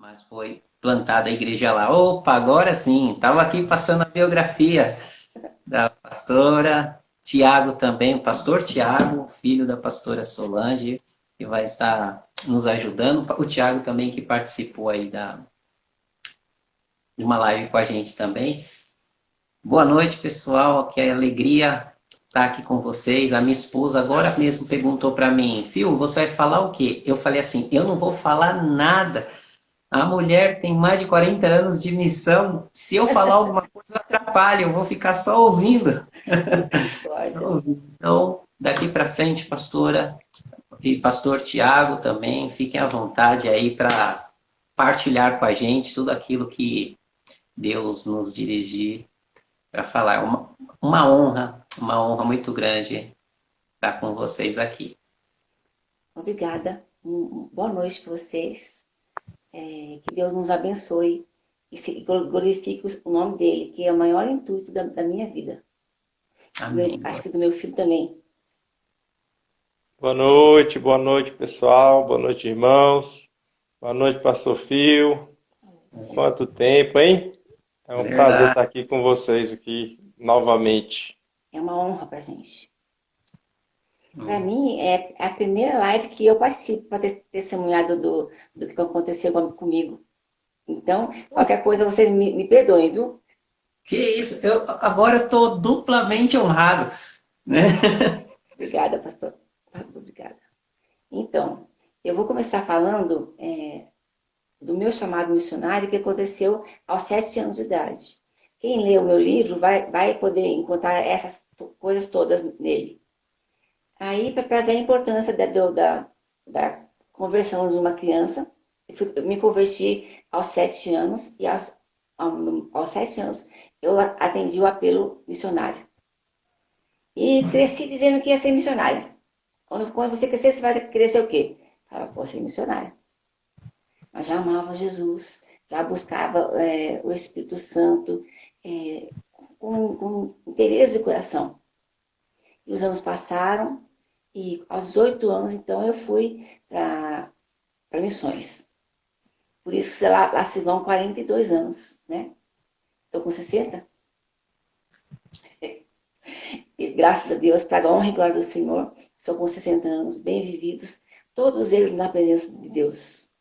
mas foi plantada a igreja lá. Opa, agora sim, estava aqui passando a biografia da pastora Tiago também, o pastor Tiago, filho da pastora Solange, que vai estar nos ajudando. O Tiago também que participou aí de uma live com a gente também. Boa noite, pessoal, que alegria estar aqui com vocês. A minha esposa agora mesmo perguntou para mim, Fio, você vai falar o quê? Eu falei assim, eu não vou falar nada. A mulher tem mais de 40 anos de missão. Se eu falar alguma coisa, eu atrapalho, eu vou ficar só ouvindo. Só Misericórdia. ouvindo. Então, daqui para frente, pastora e pastor Tiago também, fiquem à vontade aí para partilhar com a gente tudo aquilo que Deus nos dirigir para falar. É uma honra muito grande estar com vocês aqui. Obrigada. Boa noite para vocês. Que Deus nos abençoe e glorifique o nome dele, que é o maior intuito da minha vida. Amém. Acho que do meu filho também. Boa noite, pessoal. Boa noite, irmãos. Boa noite, pastor Fio. Quanto tempo, hein? É um prazer Verdade. estar aqui com vocês aqui novamente. É uma honra para gente. Para mim, é a primeira live que eu participo para ter testemunhado do que aconteceu comigo. Então, qualquer coisa, vocês me perdoem, viu? Que isso, eu agora estou duplamente honrado, né? Obrigada, pastor. Obrigada. Então, eu vou começar falando do meu chamado missionário que aconteceu aos 7 anos de idade. Quem lê o meu livro vai poder encontrar essas coisas todas nele. Aí, para ver a importância da conversão de uma criança, eu me converti aos 7 anos e aos 7 anos eu atendi o apelo missionário. E cresci dizendo que ia ser missionária. Quando você crescer, você vai querer ser o quê? Eu vou ser missionária. Mas já amava Jesus, já buscava o Espírito Santo com interesse de coração. E os anos passaram e aos 18 anos, então, eu fui para missões. Por isso, lá se vão 42 anos, né? Estou com 60. E graças a Deus, para a honra e glória do Senhor, estou com 60 anos, bem vividos, todos eles na presença de Deus.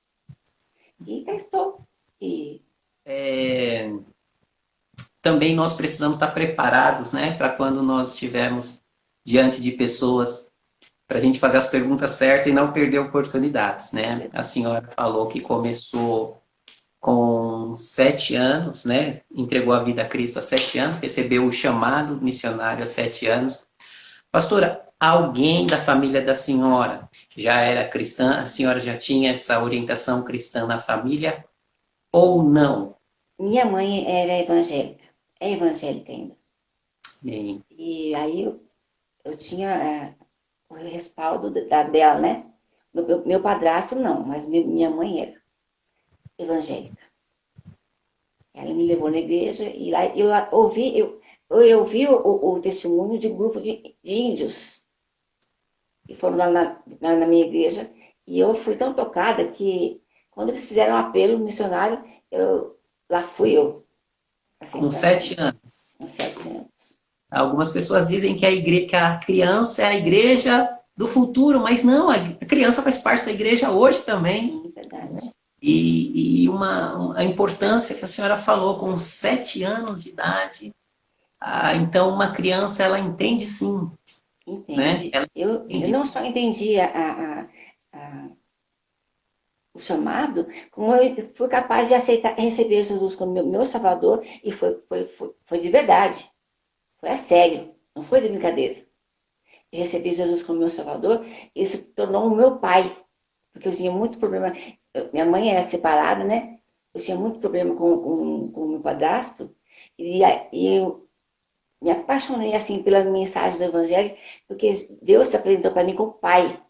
E cá estou. E É, também nós precisamos estar preparados, né, para quando nós estivermos diante de pessoas, para a gente fazer as perguntas certas e não perder oportunidades, né? A senhora falou que começou com 7 anos, né? Entregou a vida a Cristo há 7 anos, recebeu o chamado missionário há 7 anos. Pastora, alguém da família da senhora já era cristã? A senhora já tinha essa orientação cristã na família ou não? minha mãe era evangélica, é evangélica ainda. Bem, E aí eu tinha o respaldo dela, né? Meu padrasto não, mas minha mãe era evangélica. Ela me levou na igreja e lá eu ouvi o testemunho de um grupo de índios que foram lá na minha igreja e eu fui tão tocada que quando eles fizeram um apelo missionário, lá fui eu, assim, com 7 anos. com 7 anos. Algumas pessoas dizem que a criança é a igreja do futuro, mas não, a criança faz parte da igreja hoje também. Sim, verdade. A importância que a senhora falou, com 7 anos de idade, então uma criança ela entende sim, né? Entende? Ela Eu entende. não só entendi o chamado, como eu fui capaz de aceitar, receber Jesus como meu Salvador, e foi de verdade. Foi a sério, não foi de brincadeira. Eu recebi Jesus como meu Salvador, e ele se tornou o meu pai, porque eu tinha muito problema. Minha mãe era separada, né? Eu tinha muito problema com o meu padrasto, e eu me apaixonei assim pela mensagem do Evangelho, porque Deus se apresentou para mim como pai.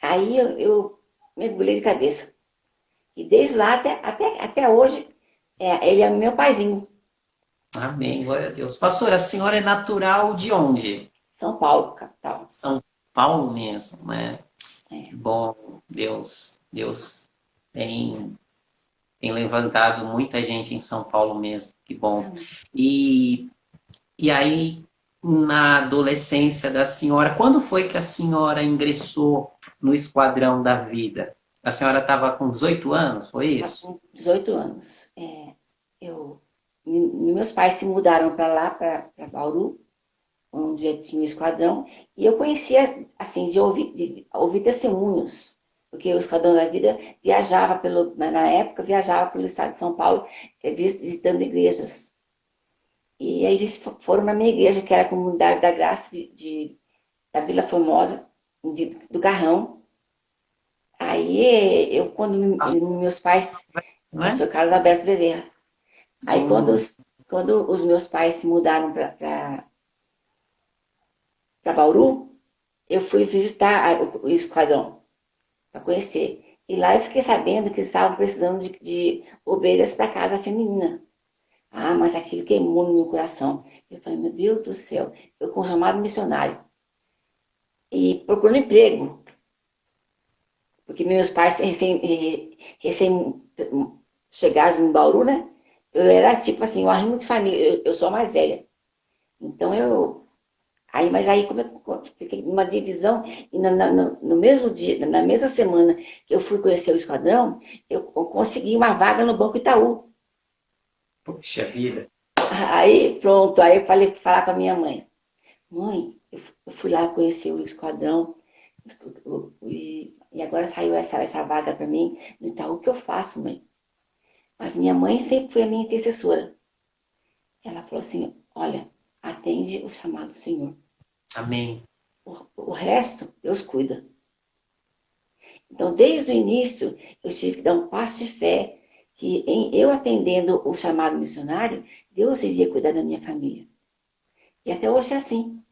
Aí eu mergulhei de cabeça. E desde lá até hoje, ele é meu paizinho. Amém, glória a Deus. Pastor, a senhora é natural de onde? São Paulo, capital. São Paulo mesmo, né? É. Bom, Deus tem, tem levantado muita gente em São Paulo mesmo, que bom. E aí, na adolescência da senhora, quando foi que a senhora ingressou no Esquadrão da Vida? A senhora estava com 18 anos, foi isso? Com 18 anos. Meus pais se mudaram para lá, para Bauru, onde já tinha o esquadrão, e eu conhecia, assim, de ouvir testemunhos, porque o Esquadrão da Vida viajava na época, viajava pelo estado de São Paulo, visitando igrejas. E aí eles foram na minha igreja, que era a Comunidade da Graça da Vila Formosa, do Garrão. Aí, quando meus pais, Né? pastor Carlos Alberto Bezerra, aí quando os meus pais se mudaram para Bauru, eu fui visitar o esquadrão para conhecer. E lá eu fiquei sabendo que eles estavam precisando de obreiras para a casa feminina. Ah, mas aquilo queimou no meu coração. Eu falei, meu Deus do céu, eu com chamado missionário. E procurando emprego, porque meus pais recém chegados em Bauru, né? Eu era tipo assim, um arrimo de família, eu sou a mais velha. Então mas aí como eu fiquei numa divisão, e no mesmo dia, na mesma semana que eu fui conhecer o esquadrão, eu consegui uma vaga no Banco Itaú. Puxa vida. Aí pronto, aí eu falei falar com a minha mãe. Mãe, eu fui lá conhecer o esquadrão, e agora saiu essa vaga para mim no Itaú, o que eu faço, mãe? Mas minha mãe sempre foi a minha intercessora. Ela falou assim, olha, atende o chamado do Senhor. Amém. O resto, Deus cuida. Então, desde o início, eu tive que dar um passo de fé que em eu atendendo o chamado missionário, Deus iria cuidar da minha família. E até hoje é assim.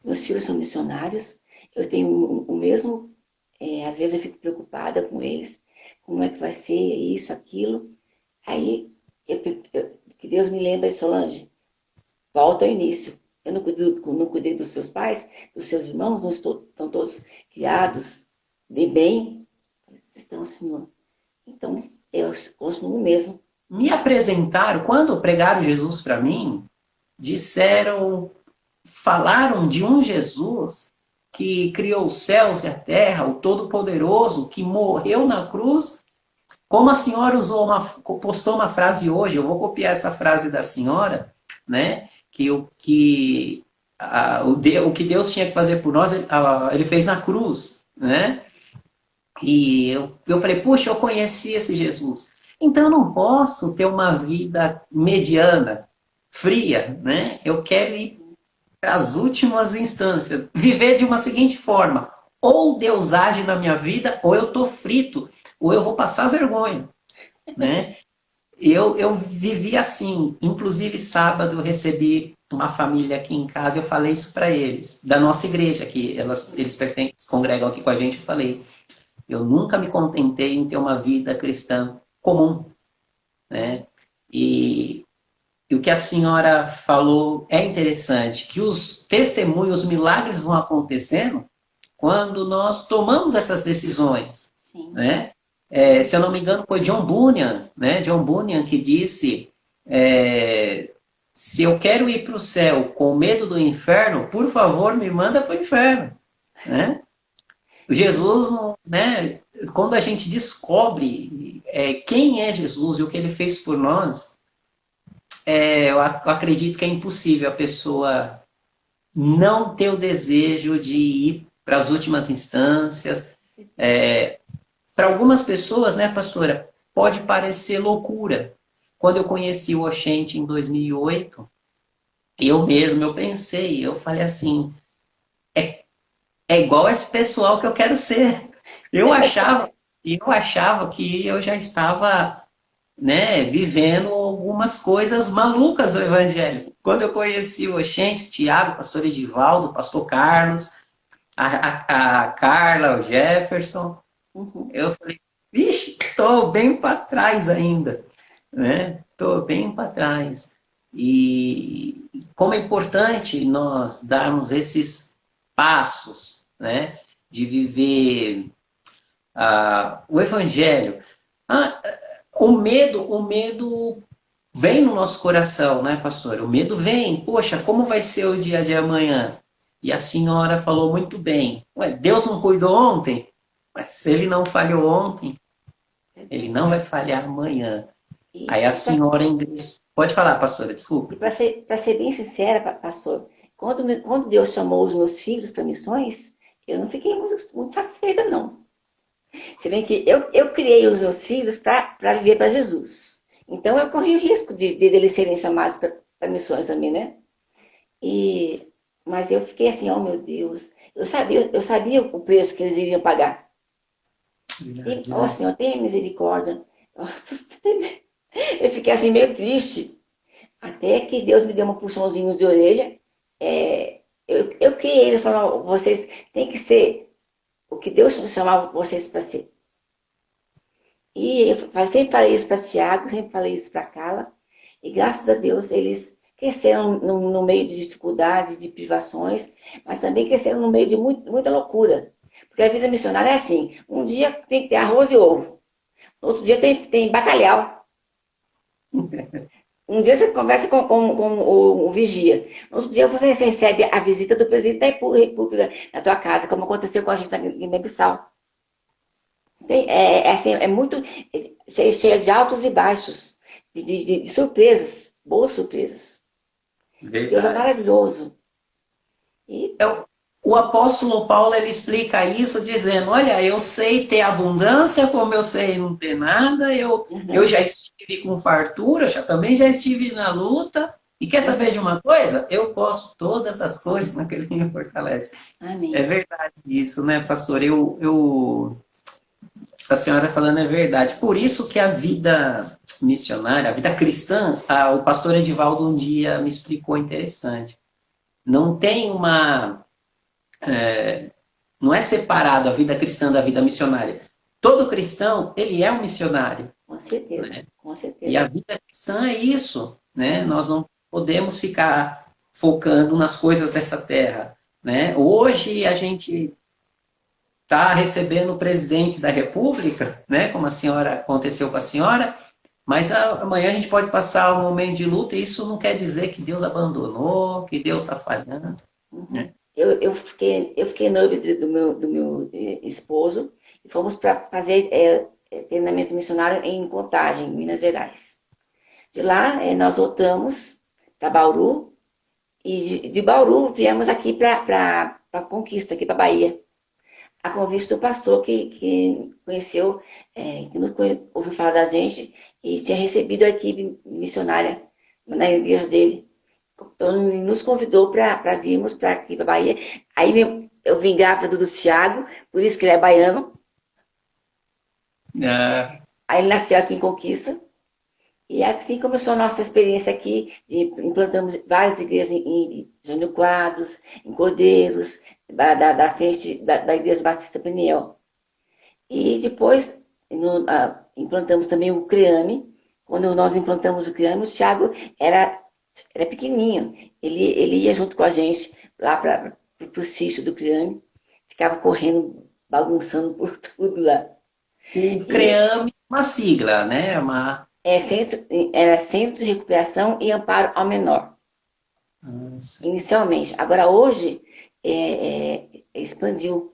Meus filhos são missionários, eu tenho o mesmo, às vezes eu fico preocupada com eles, como é que vai ser isso, aquilo. Aí, que Deus me lembre, Solange, volta ao início. Eu não cuidei dos seus pais, dos seus irmãos, não estão todos criados de bem. Eles estão, Senhor. Então, eu continuo mesmo. Me apresentaram, quando pregaram Jesus para mim, falaram de um Jesus que criou os céus e a terra, o Todo-Poderoso, que morreu na cruz. Como a senhora postou uma frase hoje, eu vou copiar essa frase da senhora, né? O que Deus tinha que fazer por nós, ele fez na cruz, né? E eu falei, puxa, eu conheci esse Jesus. Então eu não posso ter uma vida mediana, fria, né? Eu quero ir para as últimas instâncias, viver de uma seguinte forma: ou Deus age na minha vida, ou eu tô frito, ou eu vou passar vergonha, né? Eu vivi assim. Inclusive, sábado eu recebi uma família aqui em casa, eu falei isso para eles, da nossa igreja, que eles congregam aqui com a gente. Eu falei, eu nunca me contentei em ter uma vida cristã comum, né? E o que a senhora falou é interessante, que os testemunhos, os milagres vão acontecendo quando nós tomamos essas decisões, Sim. né? Se eu não me engano, foi John Bunyan, né? John Bunyan que disse, se eu quero ir para o céu com medo do inferno, por favor, me manda para o inferno, né? Jesus, né? Quando a gente descobre quem é Jesus e o que ele fez por nós, eu acredito que é impossível a pessoa não ter o desejo de ir para as últimas instâncias. Para algumas pessoas, né, pastora, pode parecer loucura. Quando eu conheci o Oxente em 2008, eu pensei, eu falei assim, é igual esse pessoal que eu quero ser. Eu achava que eu já estava, né, vivendo algumas coisas malucas do Evangelho. Quando eu conheci o Oxente, Tiago, pastor Edivaldo, pastor Carlos, a Carla, o Jefferson, eu falei, vixe, estou bem para trás ainda, né? Estou bem para trás. E como é importante nós darmos esses passos, né, de viver o Evangelho. Ah, o medo vem no nosso coração, né, pastor? O medo vem. Poxa, como vai ser o dia de amanhã? E a senhora falou muito bem. Ué, Deus não cuidou ontem? Mas se ele não falhou ontem, ele não vai falhar amanhã. Aí a senhora ingressou. Pode falar, pastora, desculpe. Para ser bem sincera, pastor, quando Deus chamou os meus filhos para missões, eu não fiquei muito satisfeita, não. Se bem que eu criei os meus filhos para viver para Jesus. Então eu corri o risco de eles serem chamados para missões também, né? Mas eu fiquei assim, oh meu Deus, eu sabia o preço que eles iriam pagar. Ó Senhor, tenha misericórdia. Nossa, eu fiquei assim meio triste. Até que Deus me deu um puxãozinho de orelha. Eu criei eles falando, vocês têm que ser o que Deus chamava vocês para ser. E eu sempre falei isso para Tiago, sempre falei isso para Carla. E graças a Deus eles cresceram no meio de dificuldades, de privações, mas também cresceram no meio de muita loucura. Porque a vida missionária é assim, um dia tem que ter arroz e ovo, no outro dia tem bacalhau. Um dia você conversa com o vigia, no outro dia você recebe a visita do presidente da República na tua casa, como aconteceu com a gente na Guiné-Bissau. É muito cheia de altos e baixos, de surpresas, boas surpresas. Verdade. Deus é maravilhoso. O apóstolo Paulo, ele explica isso dizendo, olha, eu sei ter abundância, como eu sei não ter nada, eu já estive com fartura, também já estive na luta, e quer saber de uma coisa? Eu posso todas as coisas naquele que me fortalece. Amém. É verdade isso, né, pastor? A senhora falando é verdade. Por isso que a vida missionária, a vida cristã, o pastor Edivaldo um dia me explicou interessante. Não tem não é separado a vida cristã da vida missionária. Todo cristão, ele é um missionário. Com certeza, né? com certeza. E a vida cristã é isso, né? Nós não podemos ficar focando nas coisas dessa terra, né? Hoje a gente está recebendo o presidente da República, né? Como aconteceu com a senhora, mas amanhã a gente pode passar um momento de luta e isso não quer dizer que Deus abandonou, que Deus está falhando. Né? Eu fiquei noiva do meu esposo e fomos para fazer treinamento missionário em Contagem, Minas Gerais. De lá, nós voltamos para Bauru e de Bauru viemos aqui para Conquista, aqui para Bahia. A convite do pastor que conheceu, que ouviu falar da gente e tinha recebido a equipe missionária na igreja dele. Então, ele nos convidou para virmos para aqui, para Bahia. Aí eu vim grávida do Thiago, por isso que ele é baiano. Aí ele nasceu aqui em Conquista. E assim começou a nossa experiência aqui. Implantamos várias igrejas em Jânio Quadros, em Cordeiros, da frente da Igreja Batista Peniel. E depois implantamos também o CREAME. Quando nós implantamos o CREAME, o Thiago era pequenininho. Ele ia junto com a gente lá para o sítio do CREAME. Ficava correndo, bagunçando por tudo lá. O CREAME é uma sigla, né? Era Centro de Recuperação e Amparo ao Menor. Nossa. Inicialmente. Agora, hoje, expandiu.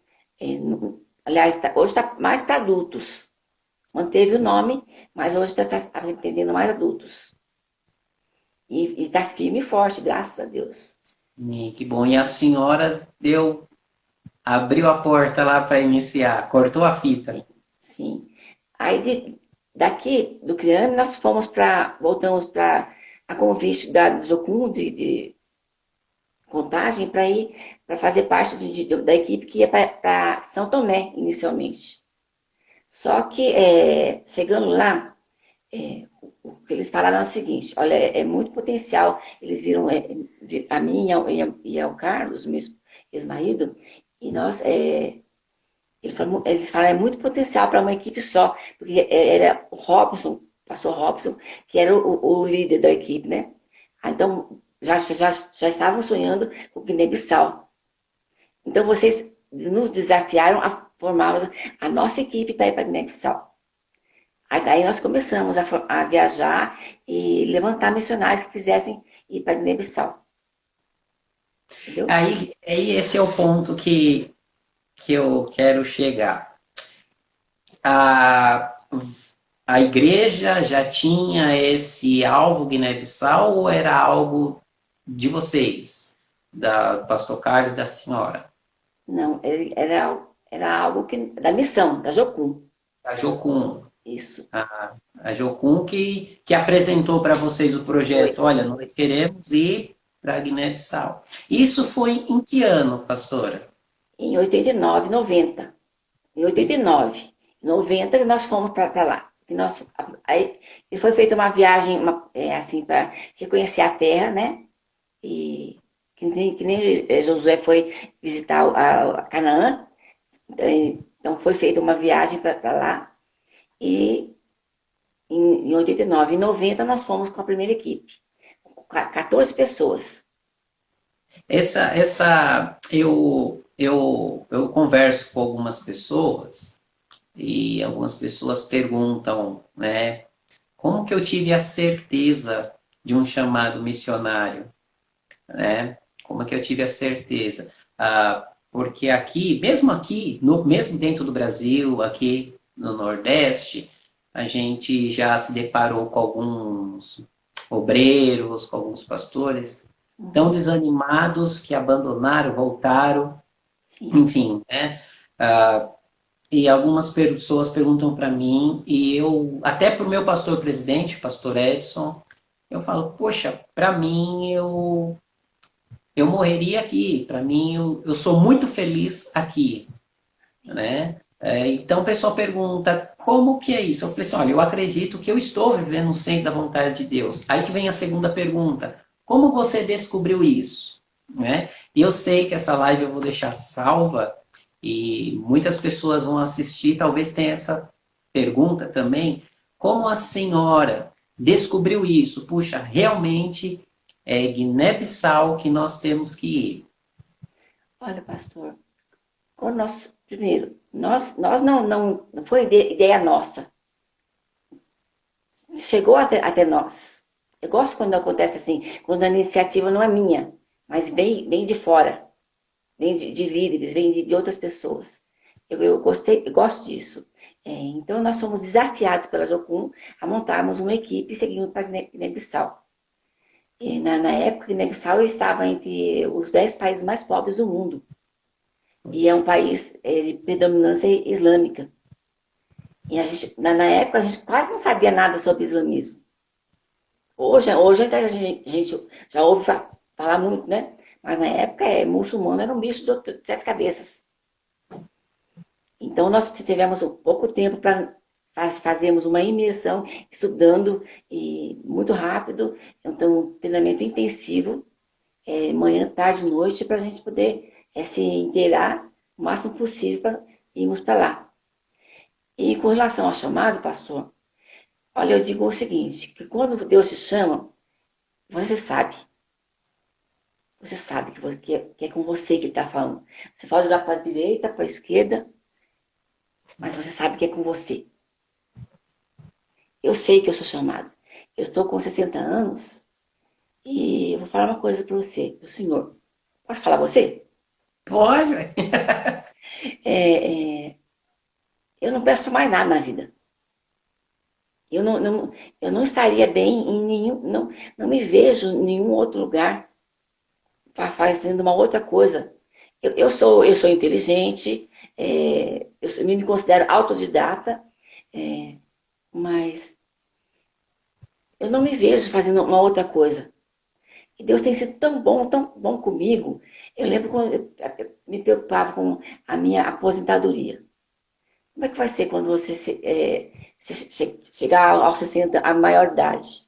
Aliás, hoje está mais para adultos. Manteve o nome, mas hoje está atendendo mais adultos. E está firme e forte, graças a Deus. Que bom. E a senhora abriu a porta lá para iniciar, cortou a fita. Sim. Aí, daqui do CREAME, nós voltamos para a convite da Jocum, de Contagem, para fazer parte da equipe que ia para São Tomé, inicialmente. Só que, chegando lá, o que eles falaram é o seguinte, olha, é muito potencial. Eles viram a mim e ao Carlos, meu ex-marido, e nós... Eles falam, é muito potencial para uma equipe só, porque era o Robson, pastor Robson, que era o líder da equipe, né? Então, já estavam sonhando com o Guiné-Bissau. Então, vocês nos desafiaram a formarmos a nossa equipe para ir para Guiné-Bissau. Aí nós começamos a viajar e levantar missionários que quisessem ir para Guiné-Bissau. Entendeu? Aí esse é o ponto que eu quero chegar. A, a igreja já tinha esse alvo Guiné-Bissau ou era algo de vocês, do pastor Carlos e da senhora? Não, era algo da missão, da Jocum. A Jocum. Isso. A Jocum que apresentou para vocês o Foi. projeto. Olha, nós queremos ir para Guiné-Bissau. Isso foi em que ano, pastora? Em 89, 90. Em 89, 90 nós fomos para lá. Aí foi feita uma viagem assim para reconhecer a terra, né? E que nem Josué foi visitar a Canaã. Então foi feita uma viagem para lá. E em 89, em 90 nós fomos com a primeira equipe. 14 pessoas. Eu converso com algumas pessoas e algumas pessoas perguntam, né, como que eu tive a certeza de um chamado missionário, né? Como é que eu tive a certeza? Porque aqui, mesmo dentro do Brasil, aqui no Nordeste, a gente já se deparou com alguns obreiros, com alguns pastores tão desanimados que abandonaram, voltaram, Sim. enfim, né? E algumas pessoas perguntam para mim, e eu, até para o meu pastor presidente, pastor Edson, eu falo, poxa, para mim eu morreria aqui, para mim eu sou muito feliz aqui, né? Então o pessoal pergunta, como que é isso? Eu falei assim, olha, eu acredito que eu estou vivendo no centro da vontade de Deus. Aí que vem a segunda pergunta, como você descobriu isso? Né? E eu sei que essa live eu vou deixar salva e muitas pessoas vão assistir, talvez tenha essa pergunta também, como a senhora descobriu isso? Puxa, realmente é Guiné-Bissau que nós temos que ir. Olha, pastor, primeiro, nós não foi ideia nossa. Chegou até nós. Eu gosto quando acontece assim, quando a iniciativa não é minha, mas vem de fora, vem de líderes, vem de outras pessoas. Eu gosto disso. Então, nós somos desafiados pela Jocum a montarmos uma equipe seguindo para Guiné-Bissau. E na época, Guiné-Bissau estava entre os 10 países mais pobres do mundo. E é um país de predominância islâmica. E na época, a gente quase não sabia nada sobre islamismo. Hoje a gente já ouve falar muito, né? Mas na época, muçulmano era um bicho de 7 cabeças. Então, nós tivemos pouco tempo para fazermmos uma imersão, estudando e muito rápido. Então, um treinamento intensivo, manhã, tarde, noite, para a gente poder se inteirar o máximo possível para irmos para lá. E com relação ao chamado, pastor, olha, eu digo o seguinte, que quando Deus te chama, você sabe. Você sabe que é com você que Ele está falando. Você pode olhar para a direita, para a esquerda, mas você sabe que é com você. Eu sei que eu sou chamado. Eu estou com 60 anos e eu vou falar uma coisa para você, para o senhor. Pode falar você? Pode, Eu não peço para mais nada na vida. Eu não estaria bem em nenhum. Não me vejo em nenhum outro lugar fazendo uma outra coisa. Eu sou inteligente, eu me considero autodidata, mas eu não me vejo fazendo uma outra coisa. E Deus tem sido tão bom comigo. Eu lembro quando eu me preocupava com a minha aposentadoria. Como é que vai ser quando você chegar aos 60, a maior idade?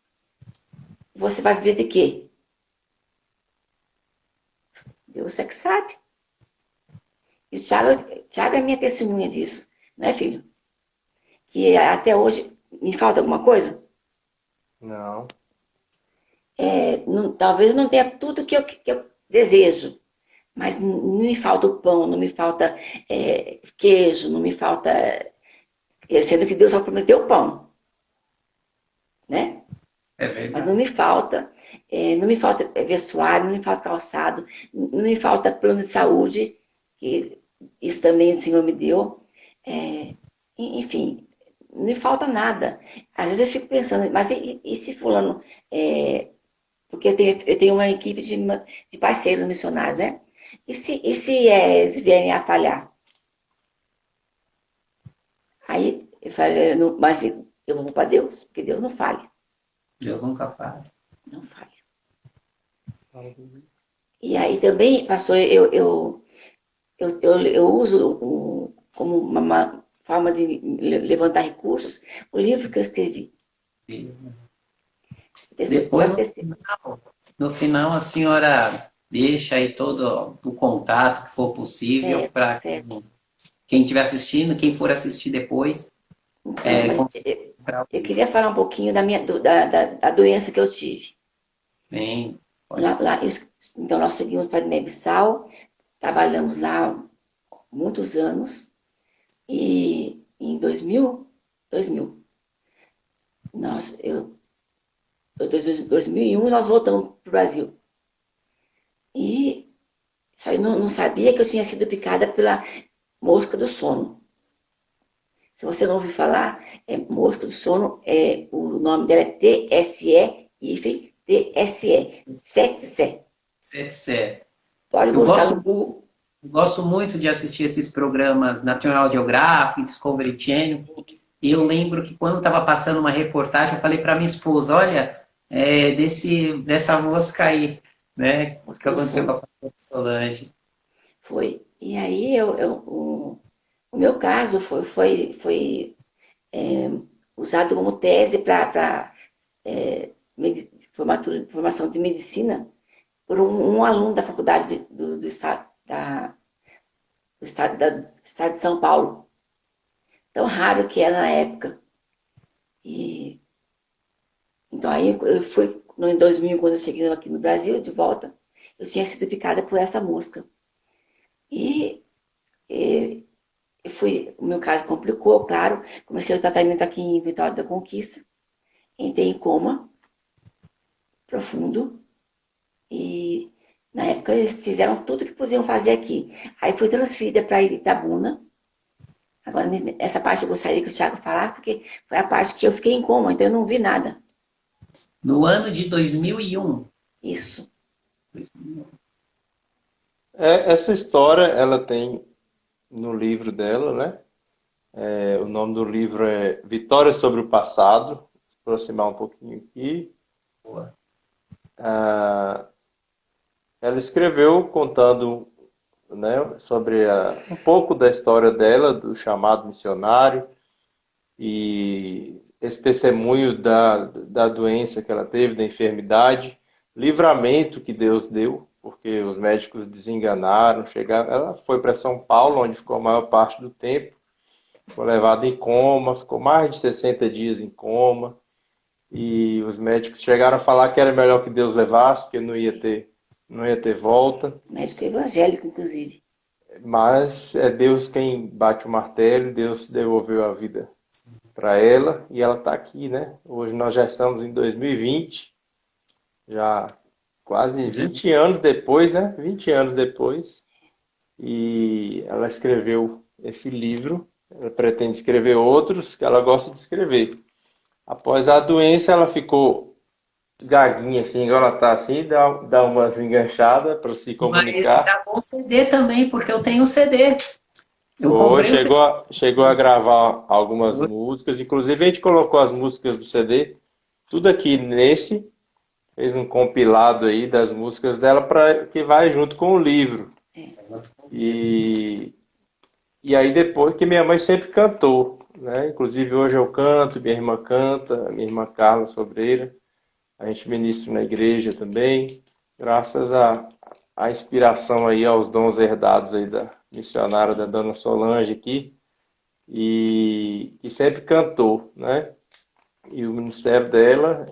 Você vai viver de quê? Deus é que sabe. E o Thiago é minha testemunha disso, né, filho? Que até hoje me falta alguma coisa? Não. Talvez não tenha tudo que eu desejo, mas não me falta o pão, não me falta queijo, não me falta. Sendo que Deus só prometeu o pão. né? É Mas não verdade. me falta, não me falta vestuário, não me falta calçado, não me falta plano de saúde, que isso também o Senhor me deu. É, enfim, não me falta nada. Às vezes eu fico pensando, mas e se fulano, porque eu tenho uma equipe de parceiros missionários, né? E se eles vierem a falhar? Aí eu falei, mas eu vou para Deus, porque Deus não falha, Deus nunca fala. não falha. E aí também, pastor, eu uso como uma forma de levantar recursos o livro que eu escrevi. E Eu depois, no final, a senhora deixa aí todo o contato que for possível Certo, para certo. quem estiver assistindo, quem for assistir depois, Então, mas conseguir comprar o eu livro. queria falar um pouquinho da doença que eu tive. Bem, pode. Então, nós seguimos para Guiné-Bissau, trabalhamos lá muitos anos, e em 2000 nós, 2001 nós voltamos para o Brasil. E só eu não sabia que eu tinha sido picada pela mosca do sono. Se você não ouviu falar, mosca do sono, o nome dela é TSE, Tsetse. Sete. Pode Eu buscar no gosto, Google. gosto muito de assistir esses programas National Geographic, Discovery Channel. E eu lembro que quando estava passando uma reportagem, eu falei para minha esposa, olha, dessa mosca aí, né? O que Mosca do aconteceu com sono. a pastora Solange. Foi. E aí, o meu caso foi usado como tese para formação de medicina por um aluno da faculdade do estado, do estado de São Paulo. Tão raro que era na época. E, então aí eu fui, em 2000, quando eu cheguei aqui no Brasil, de volta, eu tinha sido picada por essa mosca. E, e o meu caso complicou, claro. Comecei o tratamento aqui em Vitória da Conquista. Entrei em coma profundo. E na época eles fizeram tudo que podiam fazer aqui. Aí fui transferida para Itabuna. Agora, essa parte eu gostaria que o Thiago falasse, porque foi a parte que eu fiquei em coma, então eu não vi nada. No ano de 2001. Isso. Essa história, ela tem no livro dela, né? O nome do livro é Vitória sobre o Passado. Vou aproximar um pouquinho aqui. Boa. Ela escreveu contando, né, sobre um pouco da história dela, do chamado missionário, e esse testemunho da doença que ela teve, da enfermidade, livramento que Deus deu, porque os médicos desenganaram, chegaram, ela foi para São Paulo, onde ficou a maior parte do tempo, foi levada em coma, ficou mais de 60 dias em coma, e os médicos chegaram a falar que era melhor que Deus levasse, porque não ia ter volta. Médico evangélico, inclusive. Mas é Deus quem bate o martelo, Deus devolveu a vida para ela e ela está aqui, né? Hoje nós já estamos em 2020, já quase 20 anos depois, né? 20 anos depois, e ela escreveu esse livro. Ela pretende escrever outros que ela gosta de escrever. Após a doença, ela ficou gaguinha, assim, igual ela tá assim, dá umas enganchadas para se Mas comunicar. gravou o CD também, porque eu tenho o CD. Eu Foi, comprei o CD. chegou a gravar algumas músicas, inclusive a gente colocou as músicas do CD, tudo aqui nesse, fez um compilado aí das músicas dela para que vai junto com o livro. E, e aí depois que minha mãe sempre cantou, né? Inclusive hoje eu canto, minha irmã canta, minha irmã Carla Sobreira, a gente ministra na igreja também, graças à inspiração aí, aos dons herdados aí da missionária da Dona Solange aqui, e sempre cantou, né? E o ministério dela,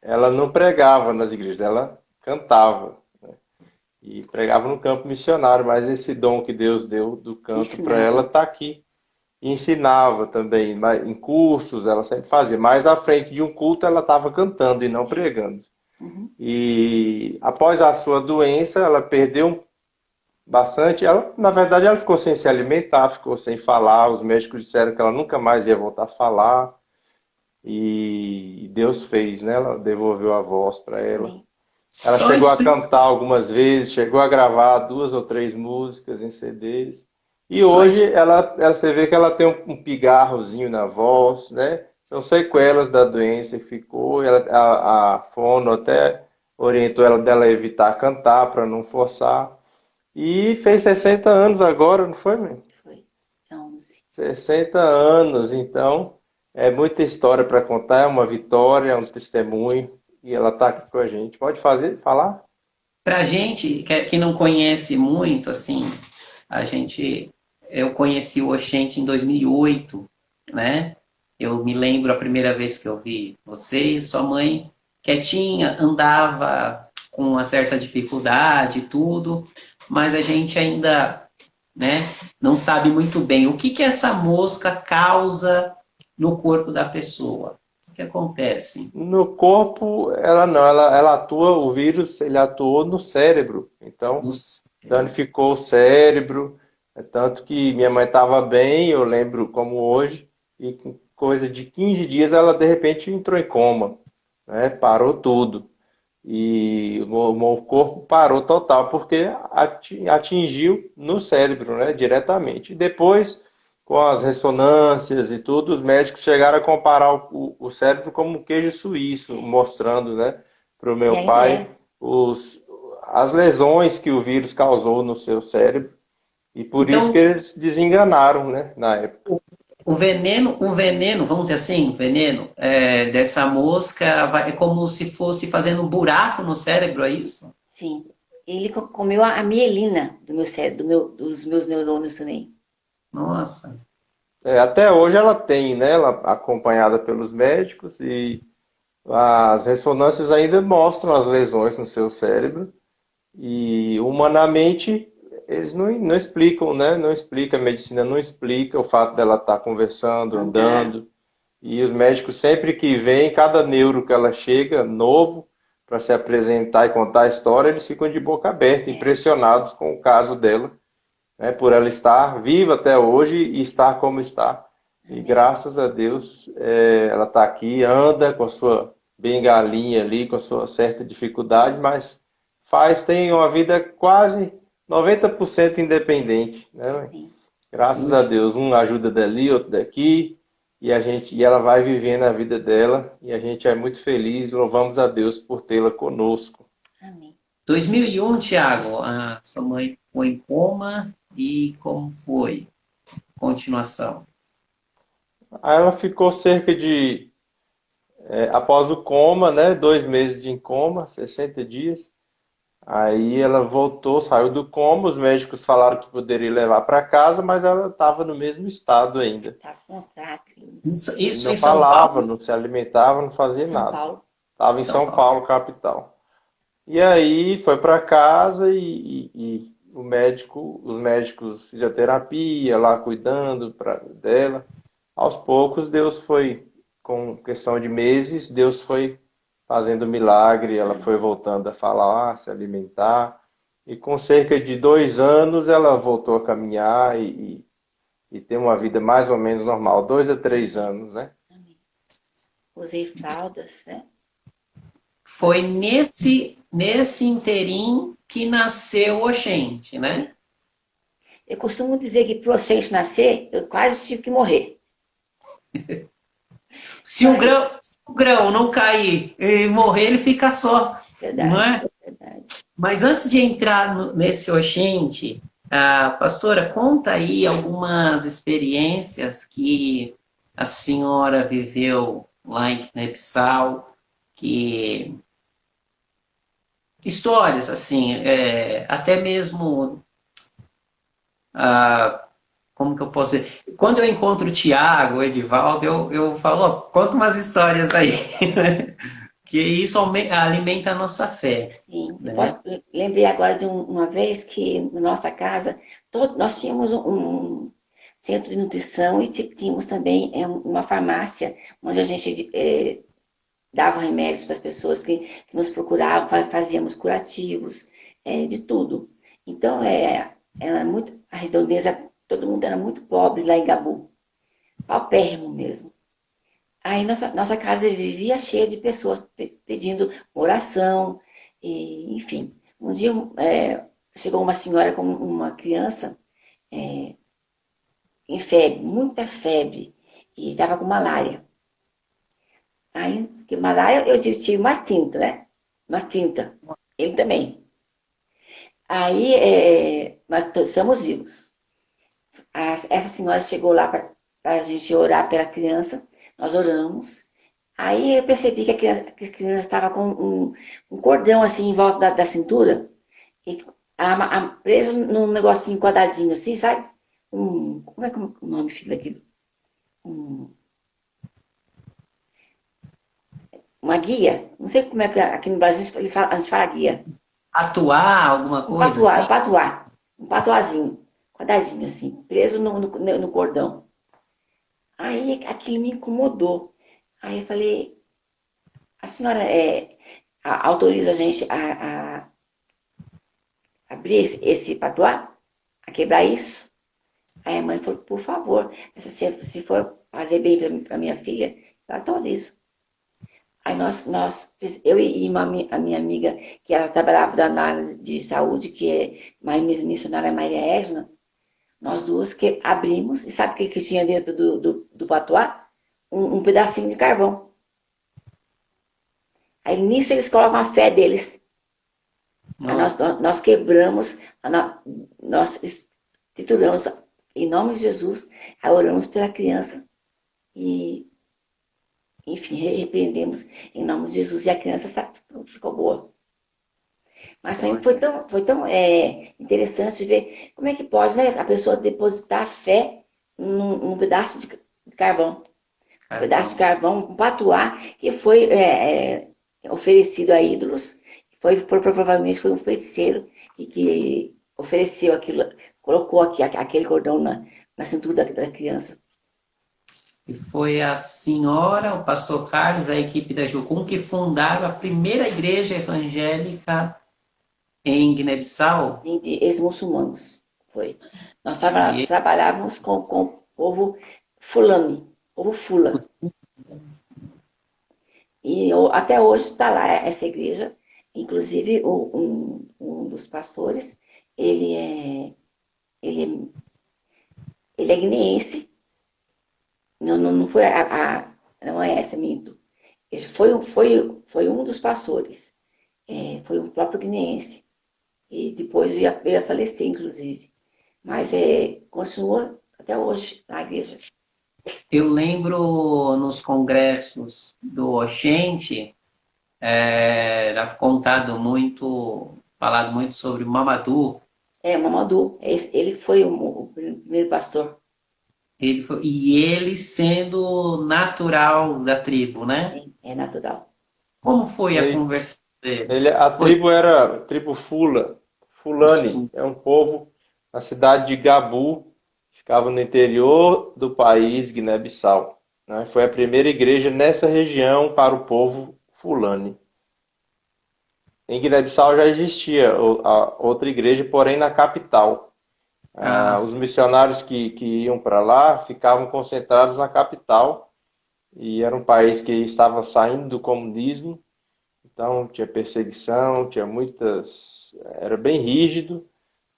ela não pregava nas igrejas, ela cantava, né? E pregava no campo missionário, mas esse dom que Deus deu do canto para Ensinava. ela está aqui e ensinava também, em cursos ela sempre fazia. Mais à frente de um culto ela estava cantando e não pregando. Uhum. E após a sua doença, ela perdeu bastante. Ela, na verdade, ela ficou sem se alimentar, ficou sem falar. Os médicos disseram que ela nunca mais ia voltar a falar. E Deus fez, né? Ela devolveu a voz para ela. Amém. Ela Só chegou a explica, cantar algumas vezes, chegou a gravar 2 ou 3 músicas em CDs. E só hoje você vê que ela tem um pigarrozinho na voz, né? São sequelas da doença que ficou. A fono até orientou ela dela evitar cantar para não forçar. E fez 60 anos agora, não foi, mãe? Foi. São 11. 60 anos, então é muita história para contar, é uma vitória, é um testemunho. E ela está aqui com a gente. Pode falar? pra gente que não conhece muito, assim, a gente, eu conheci o Oxente em 2008, né? Eu me lembro a primeira vez que eu vi você e sua mãe quietinha, andava com uma certa dificuldade e tudo, mas a gente ainda, né, não sabe muito bem o que que essa mosca causa no corpo da pessoa. O que acontece? No corpo, ela não, ela atua, o vírus, ele atuou no cérebro. Então, Nos- danificou o cérebro. É tanto que minha mãe estava bem, eu lembro como hoje, e com coisa de 15 dias ela de repente entrou em coma, né? Parou tudo. E o corpo parou total, porque atingiu no cérebro, né, diretamente. E depois, com as ressonâncias e tudo, os médicos chegaram a comparar o cérebro como um queijo suíço, mostrando, né, para o E meu ainda pai é. as lesões que o vírus causou no seu cérebro. E por isso que Então, eles desenganaram, né, na época. o veneno, vamos dizer assim, o veneno dessa mosca é como se fosse fazendo um buraco no cérebro, é isso? Sim. Ele comeu a mielina do meu cérebro, dos meus neurônios também. Nossa. Até hoje ela tem, né, ela acompanhada pelos médicos e as ressonâncias ainda mostram as lesões no seu cérebro e humanamente eles não explicam, né? Não explica, a medicina não explica o fato dela estar conversando, Andar. andando. E os médicos sempre que vêm, cada neuro que ela chega, novo, para se apresentar e contar a história, eles ficam de boca aberta, É. impressionados com o caso dela, né? Por ela estar viva até hoje e estar como está. E Amém. graças a Deus, ela está aqui, anda com a sua bengalinha ali, com a sua certa dificuldade, mas tem uma vida quase 90% independente, né, mãe? Sim. Graças a Deus, um ajuda dali, outro daqui, e ela vai vivendo a vida dela, e a gente é muito feliz, louvamos a Deus por tê-la conosco. Amém. 2001, Thiago, a sua mãe ficou em coma e como foi? Continuação. Aí ela ficou cerca de, após o coma, né, 2 meses em coma, 60 dias. Aí ela voltou, saiu do coma, os médicos falaram que poderia levar para casa, mas ela estava no mesmo estado ainda. Tá com contrato ainda. E Isso não em São falava, Paulo? não se alimentava, não fazia São nada. Paulo. Estava em São São Paulo. Paulo, capital. E aí foi para casa e os médicos fisioterapia lá cuidando dela. Aos poucos Deus foi, com questão de meses, Deus foi fazendo milagre, ela foi voltando a falar, a se alimentar. E com cerca de 2 anos ela voltou a caminhar e ter uma vida mais ou menos normal, 2 a 3 anos, né? Amém. Usei fraldas, né? Foi nesse interim que nasceu o Oxente, né? Eu costumo dizer que para vocês nascer, eu quase tive que morrer. Se o grão não cair e morrer, ele fica só, não Verdade, é? verdade. Mas antes de entrar nesse Oxente, pastora, conta aí algumas experiências que a senhora viveu lá em Guiné-Bissau, que histórias assim, até mesmo como que eu posso dizer? Quando eu encontro o Tiago, o Edivaldo, eu falo, ó, conta umas histórias aí, que isso alimenta a nossa fé, Sim, né? lembrei agora de uma vez que na nossa casa, nós tínhamos centro de nutrição, e tínhamos também uma farmácia onde a gente dava remédios para as pessoas que nos procuravam, fazíamos curativos, de tudo. Então, era muito, a redondeza, todo mundo era muito pobre lá em Gabu, paupérrimo mesmo. Aí nossa casa vivia cheia de pessoas pedindo oração, e, enfim. Um dia chegou uma senhora com uma criança em febre, muita febre, e estava com malária. Aí, que malária, eu tive umas tintas, né? Umas tintas. Ele também. Aí, nós estamos vivos. Essa senhora chegou lá para a gente orar pela criança, nós oramos. Aí eu percebi que a criança estava com um cordão assim em volta da cintura, e preso num negocinho quadradinho assim, sabe? Como é que é o nome, filho, daquilo? Um, uma guia. Não sei como é que aqui no Brasil a gente fala guia. Atuar, alguma Um coisa patuá, assim? um patuá. Um patuazinho, quadradinho assim, preso no cordão. Aí aquilo me incomodou. Aí eu falei, a senhora autoriza a gente a abrir esse patuá? A quebrar isso? Aí a mãe falou, por favor, se for fazer bem para minha filha, eu autorizo. Aí eu e a minha amiga, que ela trabalhava na área de saúde, que é mais missionária Maria Égina, nós duas que abrimos, e sabe o que tinha dentro do patuá? Um pedacinho de carvão. Aí nisso eles colocam a fé deles. Aí Nossa, nós quebramos, nós trituramos em nome de Jesus, aí oramos pela criança e, enfim, repreendemos em nome de Jesus, e a criança ficou boa. Mas também olha. foi tão interessante ver como é que pode, né, a pessoa depositar fé num pedaço de carvão. Um pedaço de Carvão. carvão, um patuá, que foi oferecido a ídolos. Provavelmente foi um feiticeiro que ofereceu aquilo, colocou aquele cordão na cintura da criança. E foi a senhora, o pastor Carlos, a equipe da Jucum, que fundaram a primeira igreja evangélica em Guiné-Bissau. De ex-muçulmanos. Foi. Nós E trabalhávamos com o povo fulani, povo fula. E até hoje está lá essa igreja. Inclusive, um dos pastores, ele é, ele é, ele é guineense. Não foi não é essa, minto. Ele foi um dos pastores. Foi o próprio guineense. E depois veio a falecer, inclusive. Mas continua até hoje na igreja. eu lembro nos congressos do Oxente, era contado muito, falado muito sobre o Mamadou. Mamadou, ele foi o primeiro pastor. E ele sendo natural da tribo, né? Sim, é natural. Como foi a Ele, conversa dele? a Foi tribo era a tribo Fulani, é um povo na cidade de Gabu, ficava no interior do país, Guiné-Bissau, né? Foi a primeira igreja nessa região para o povo Fulani. Em Guiné-Bissau já existia a outra igreja, porém na capital. Os as, missionários que iam para lá ficavam concentrados na capital, e era um país que estava saindo do comunismo, então tinha perseguição, tinha muitas. Era bem rígido,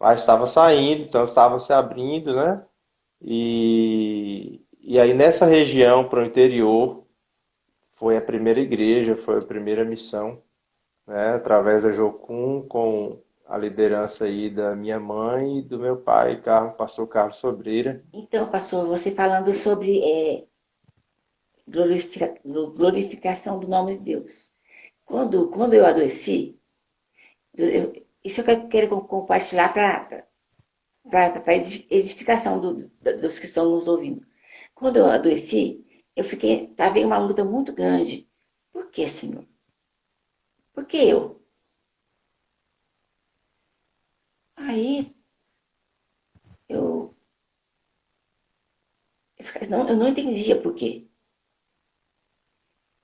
mas estava saindo, então estava se abrindo, né? E aí nessa região para o interior foi a primeira igreja, foi a primeira missão, né? Através da Jocum, com a liderança aí da minha mãe e do meu pai, pastor Carlos Sobreira. Então, pastor, você falando sobre glorificação do nome de Deus. Quando eu adoeci, isso eu quero compartilhar para edificação dos que estão nos ouvindo. Quando eu adoeci, estava em uma luta muito grande. Por que, Senhor? Por que eu? Aí eu Eu não entendia por quê.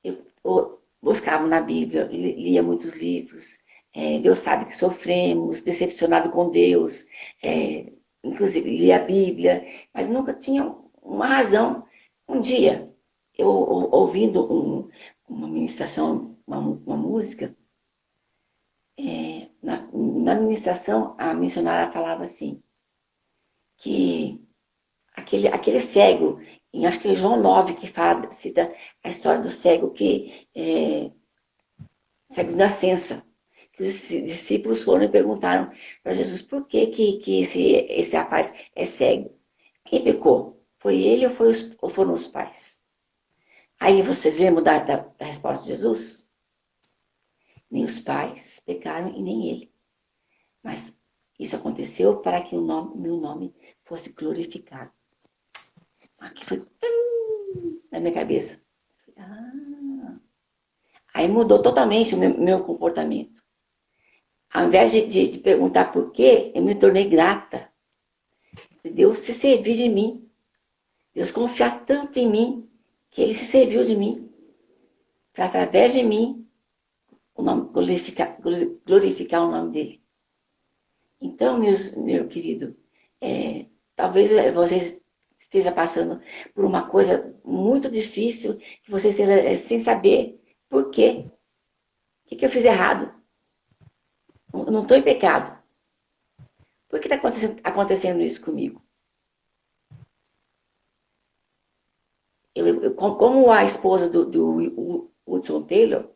Eu buscava na Bíblia, lia muitos livros. Deus sabe que sofremos, decepcionado com Deus. Inclusive, lia a Bíblia, mas nunca tinha uma razão. Um dia, eu ouvindo uma ministração, uma música, na ministração, a missionária falava assim, que aquele cego, acho que é João 9 que fala, cita a história do cego cego de nascença, que os discípulos foram e perguntaram para Jesus por que esse rapaz é cego. Quem pecou? Foi ele ou foram os pais? Aí vocês lembram da resposta de Jesus? Nem os pais pecaram e nem ele. Mas isso aconteceu para que meu nome fosse glorificado. Aqui foi na minha cabeça. Aí mudou totalmente o meu comportamento. Ao invés de perguntar por quê, eu me tornei grata. Deus se servir de mim. Deus confiar tanto em mim, que Ele se serviu de mim. Para através de mim, glorificar o nome dEle. Então, meu querido, talvez vocês esteja passando por uma coisa muito difícil, que você esteja sem saber por quê. O que eu fiz errado? Eu não estou em pecado. Por que está acontecendo isso comigo? Como a esposa do Hudson Taylor,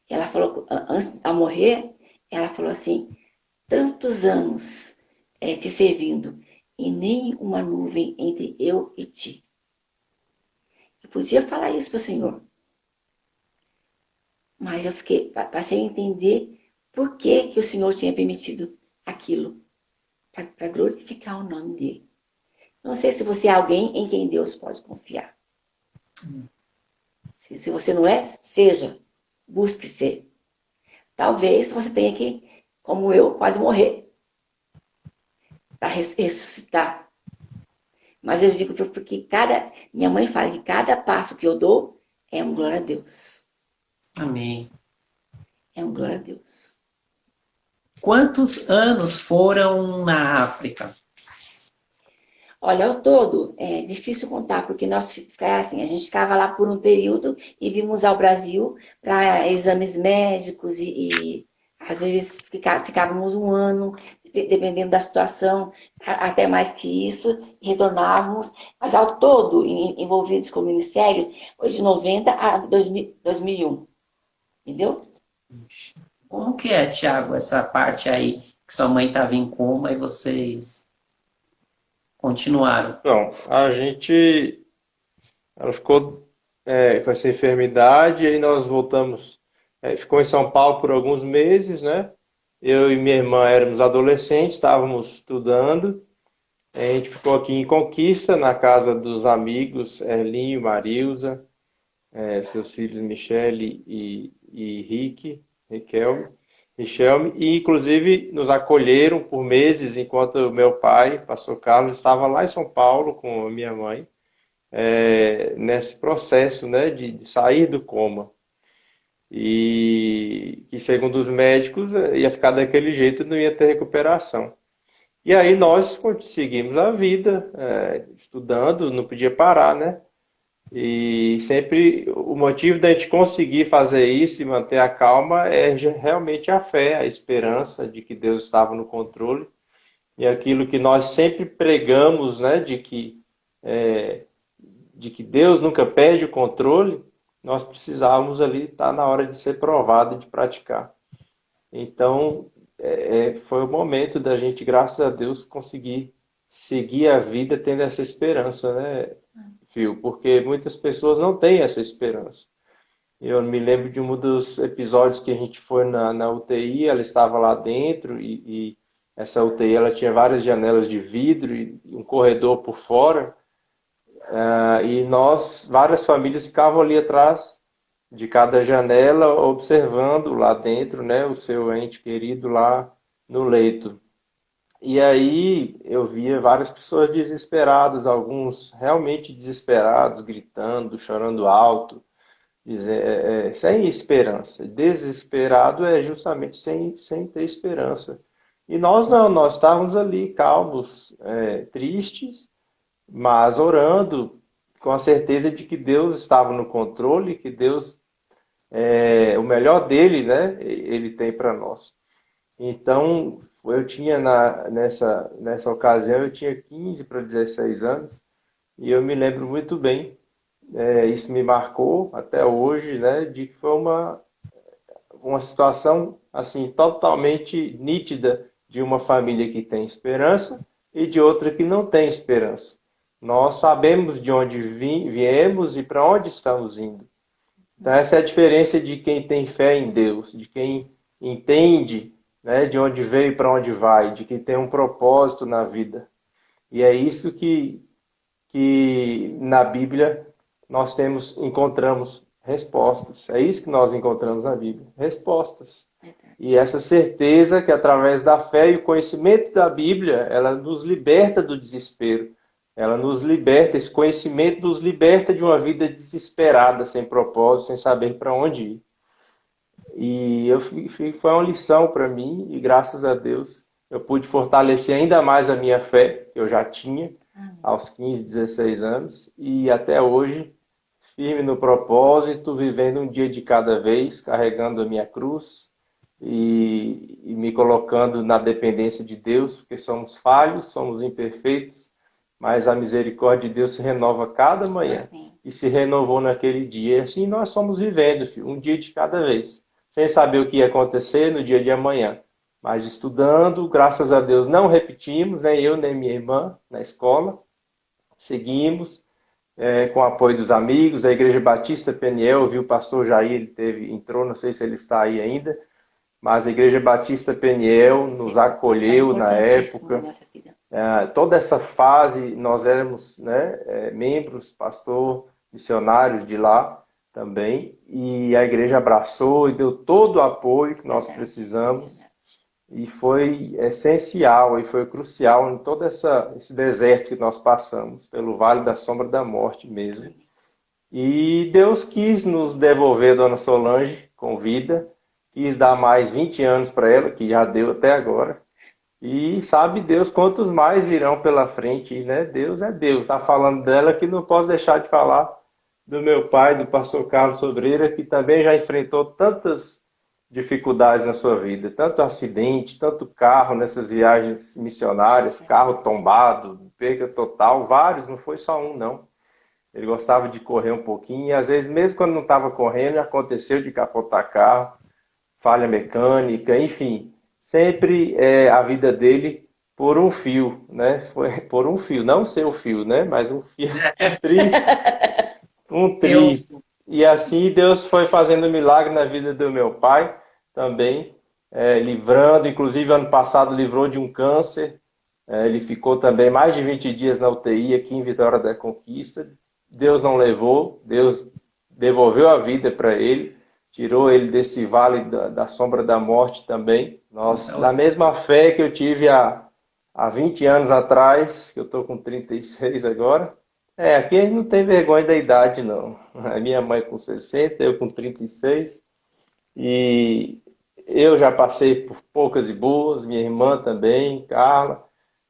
ela falou, antes de morrer, ela falou assim, tantos anos te servindo, e nem uma nuvem entre eu e ti. Eu podia falar isso para o Senhor. Mas eu passei a entender por que o Senhor tinha permitido aquilo. Para glorificar o nome dele. Não sei se você é alguém em quem Deus pode confiar. Se você não é, seja. Busque ser. Talvez você tenha que, como eu, quase morrer. Para ressuscitar. Mas eu digo porque minha mãe fala que cada passo que eu dou é um glória a Deus. Amém. É um glória a Deus. Quantos anos foram na África? Olha, ao todo, é difícil contar, porque a gente ficava lá por um período e vimos ao Brasil para exames médicos e às vezes ficávamos um ano, dependendo da situação, até mais que isso, retornávamos. Mas ao todo, envolvidos com o Ministério, foi de 90 a 2001. Entendeu? Como que é, Tiago, essa parte aí que sua mãe estava em coma e vocês continuaram? Não, ela ficou com essa enfermidade, aí nós voltamos, ficou em São Paulo por alguns meses, né? Eu e minha irmã éramos adolescentes, estávamos estudando, a gente ficou aqui em Conquista, na casa dos amigos Erlinho, Marilza, seus filhos Michele e Richelme, e inclusive nos acolheram por meses enquanto o meu pai, pastor Carlos, estava lá em São Paulo com a minha mãe, nesse processo, né, de sair do coma. E que, segundo os médicos, ia ficar daquele jeito, não ia ter recuperação. E aí nós seguimos a vida, estudando, não podia parar, né? E sempre o motivo da gente conseguir fazer isso e manter a calma é realmente a fé, a esperança de que Deus estava no controle. E aquilo que nós sempre pregamos, né, de que Deus nunca perde o controle, nós precisávamos ali estar na hora de ser provado e de praticar. Então, foi o momento da gente, graças a Deus, conseguir seguir a vida tendo essa esperança, né, Fio? Porque muitas pessoas não têm essa esperança. Eu me lembro de um dos episódios que a gente foi na UTI, ela estava lá dentro e essa UTI ela tinha várias janelas de vidro e um corredor por fora. E várias famílias ficavam ali atrás de cada janela, observando lá dentro, né, o seu ente querido lá no leito. E aí eu via várias pessoas desesperadas, alguns realmente desesperados, gritando, chorando alto, sem esperança. Desesperado é justamente sem ter esperança. E nós não, nós estávamos ali calmos, tristes, mas orando com a certeza de que Deus estava no controle, que Deus, o melhor dele, né, ele tem para nós. Então, eu tinha nessa ocasião, eu tinha 15 para 16 anos, e eu me lembro muito bem, isso me marcou até hoje, né, de que foi uma situação assim totalmente nítida de uma família que tem esperança e de outra que não tem esperança. Nós sabemos de onde viemos e para onde estamos indo. Então, essa é a diferença de quem tem fé em Deus, de quem entende, né, de onde veio e para onde vai, de quem tem um propósito na vida. E é isso que na Bíblia nós encontramos respostas. É isso que nós encontramos na Bíblia, respostas. E essa certeza que através da fé e o conhecimento da Bíblia, ela nos liberta do desespero. Ela nos liberta, esse conhecimento nos liberta de uma vida desesperada, sem propósito, sem saber para onde ir. E foi uma lição para mim, e graças a Deus eu pude fortalecer ainda mais a minha fé, que eu já tinha aos 15, 16 anos, e até hoje, firme no propósito, vivendo um dia de cada vez, carregando a minha cruz e me colocando na dependência de Deus, porque somos falhos, somos imperfeitos, mas a misericórdia de Deus se renova cada manhã. E se renovou naquele dia. E assim nós somos vivendo, filho, um dia de cada vez. Sem saber o que ia acontecer no dia de amanhã. Mas estudando, graças a Deus, não repetimos, nem eu nem minha irmã, na escola. Seguimos, com o apoio dos amigos, da Igreja Batista Peniel, viu o pastor Jair, ele entrou, não sei se ele está aí ainda, mas a Igreja Batista Peniel nos acolheu na época. Toda essa fase, nós éramos, né, membros, pastor, missionários de lá também, e a igreja abraçou e deu todo o apoio que nós precisamos, e foi essencial e foi crucial em todo esse deserto que nós passamos, pelo Vale da Sombra da Morte mesmo. E Deus quis nos devolver a Dona Solange com vida, quis dar mais 20 anos para ela, que já deu até agora. E sabe Deus quantos mais virão pela frente, né? Deus é Deus. Está falando dela que não posso deixar de falar do meu pai, do pastor Carlos Sobreira, que também já enfrentou tantas dificuldades na sua vida, tanto acidente, tanto carro nessas viagens missionárias, carro tombado, perda total, vários, não foi só um, não. Ele gostava de correr um pouquinho, e às vezes, mesmo quando não estava correndo, aconteceu de capotar carro, falha mecânica, enfim. Sempre a vida dele por um fio, né? Foi por um fio, não seu fio, né? Mas um fio triste, um triste. E assim Deus foi fazendo milagre na vida do meu pai também, livrando, inclusive ano passado livrou de um câncer. Ele ficou também mais de 20 dias na UTI aqui em Vitória da Conquista. Deus não levou, Deus devolveu a vida para ele. Tirou ele desse vale da sombra da morte também. Nós, na mesma fé que eu tive há 20 anos atrás, que eu estou com 36 agora, aqui a gente não tem vergonha da idade, não. A minha mãe com 60, eu com 36. E eu já passei por poucas e boas, minha irmã também, Carla.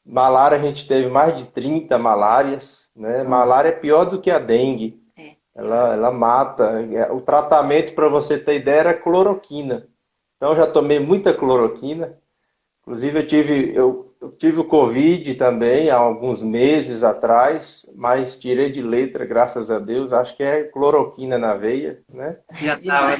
Malária, a gente teve mais de 30 malárias, né? Malária é pior do que a dengue. Ela mata. O tratamento, para você ter ideia, era cloroquina. Então, eu já tomei muita cloroquina. Inclusive, eu tive o Covid também, há alguns meses atrás, mas tirei de letra, graças a Deus. Acho que é cloroquina na veia, né? Já estava.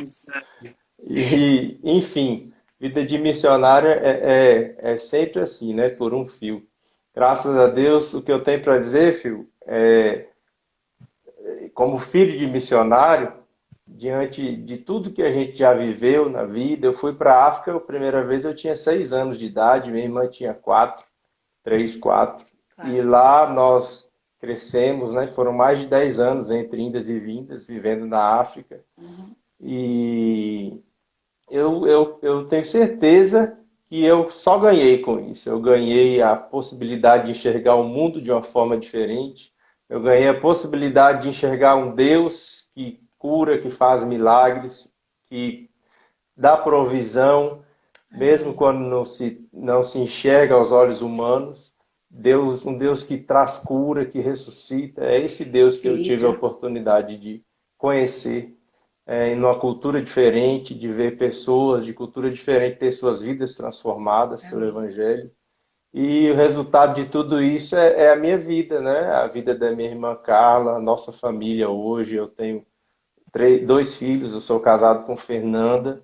E, enfim, vida de missionário é sempre assim, né? Por um fio. Graças a Deus, o que eu tenho para dizer, filho, como filho de missionário, diante de tudo que a gente já viveu na vida, eu fui para a África, a primeira vez eu tinha 6 anos de idade, minha irmã tinha 3, 4. E lá nós crescemos, né? Foram mais de 10 anos entre indas e vindas, vivendo na África. E eu tenho certeza que eu só ganhei com isso. Eu ganhei a possibilidade de enxergar o mundo de uma forma diferente. Eu ganhei a possibilidade de enxergar um Deus que cura, que faz milagres, que dá provisão, mesmo quando não se enxerga aos olhos humanos. Deus, um Deus que traz cura, que ressuscita. É esse Deus que eu tive a oportunidade de conhecer em uma cultura diferente, de ver pessoas de cultura diferente ter suas vidas transformadas pelo Evangelho. E o resultado de tudo isso é a minha vida, né? A vida da minha irmã Carla, a nossa família hoje. Eu tenho dois filhos, eu sou casado com Fernanda,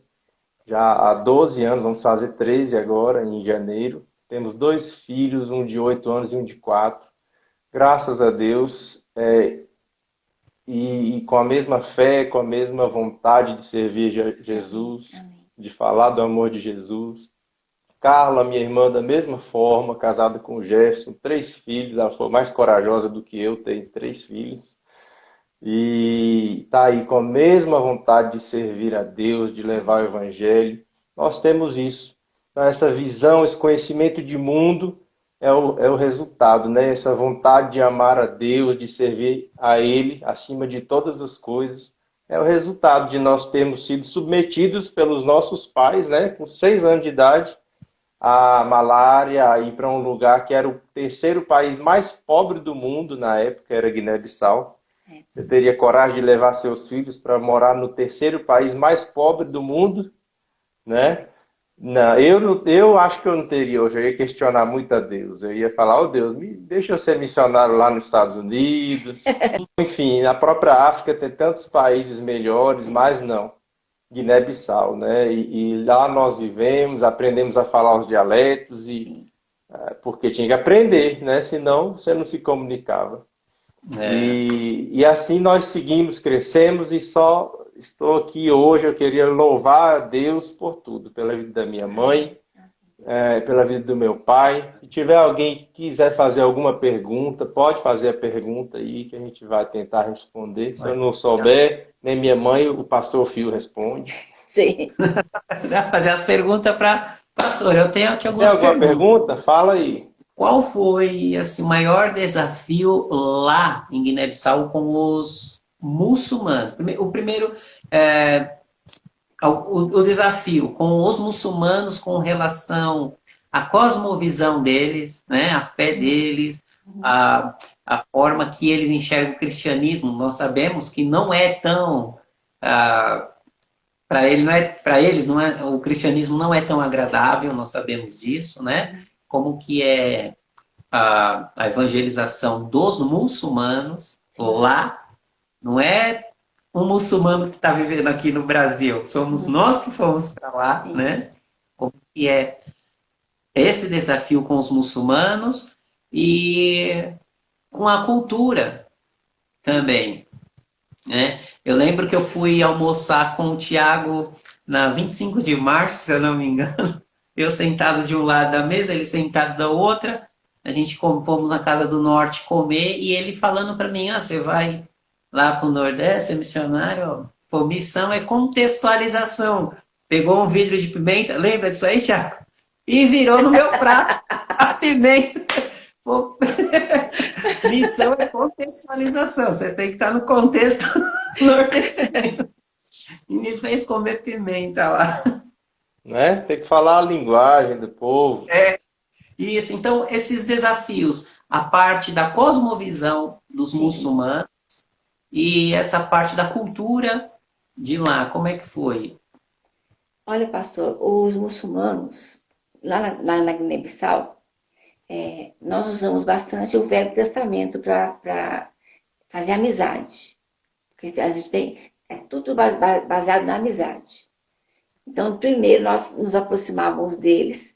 já há 12 anos, vamos fazer 13 agora, em janeiro. Temos dois filhos, um de 8 anos e um de 4. Graças a Deus, e com a mesma fé, com a mesma vontade de servir Jesus, de falar do amor de Jesus. Carla, minha irmã, da mesma forma, casada com o Jefferson, 3 filhos, ela foi mais corajosa do que eu, tem 3 filhos. E está aí com a mesma vontade de servir a Deus, de levar o Evangelho. Nós temos isso. Então, essa visão, esse conhecimento de mundo é o resultado, né? Essa vontade de amar a Deus, de servir a Ele acima de todas as coisas, é o resultado de nós termos sido submetidos pelos nossos pais, né? Com 6 anos de idade, a malária, a ir para um lugar que era o terceiro país mais pobre do mundo na época, era Guiné-Bissau. Você teria coragem de levar seus filhos para morar no terceiro país mais pobre do mundo, né? Não, eu acho que eu não teria hoje. Eu ia questionar muito a Deus. Eu ia falar, oh Deus, deixa eu ser missionário lá nos Estados Unidos. Enfim, na própria África tem tantos países melhores, mas não. Guiné-Bissau, né? E lá nós vivemos, aprendemos a falar os dialetos, porque tinha que aprender, né? Senão você não se comunicava. E assim nós seguimos, crescemos e só estou aqui hoje. Eu queria louvar a Deus por tudo, pela vida da minha mãe, pela vida do meu pai. Se tiver alguém que quiser fazer alguma pergunta, pode fazer a pergunta aí que a gente vai tentar responder. Se eu não souber, nem minha mãe, o pastor Fio responde. Sim. Fazer as perguntas para pastor. Eu tenho aqui algumas perguntas. Tem alguma pergunta? Fala aí. Qual foi assim, o maior desafio lá em Guiné-Bissau com os muçulmanos? O primeiro, o desafio com os muçulmanos com relação à cosmovisão deles, né, a fé deles, a forma que eles enxergam o cristianismo. Nós sabemos que não é tão... para eles não é, o cristianismo não é tão agradável, nós sabemos disso, né? Como que é a evangelização dos muçulmanos lá. Não é um muçulmano que está vivendo aqui no Brasil, somos nós que fomos para lá, né? Como que é esse desafio com os muçulmanos e com a cultura também, né? Eu lembro que eu fui almoçar com o Tiago na 25 de março, se eu não me engano. Eu sentado de um lado da mesa, ele sentado da outra. A gente fomos na Casa do Norte comer e ele falando para mim, você vai lá para o Nordeste, é missionário? Pô, missão é contextualização. Pegou um vidro de pimenta, lembra disso aí, Tiago? E virou no meu prato a pimenta. Pô, missão é contextualização. Você tem que estar no contexto nordestino. E me fez comer pimenta lá. Né? Tem que falar a linguagem do povo. Isso. Então, esses desafios, a parte da cosmovisão dos muçulmanos e essa parte da cultura de lá, como é que foi? Olha, pastor, os muçulmanos, lá na Guiné-Bissau, nós usamos bastante o Velho Testamento para fazer amizade. Porque a gente tem... É tudo baseado na amizade. Então, primeiro, nós nos aproximávamos deles.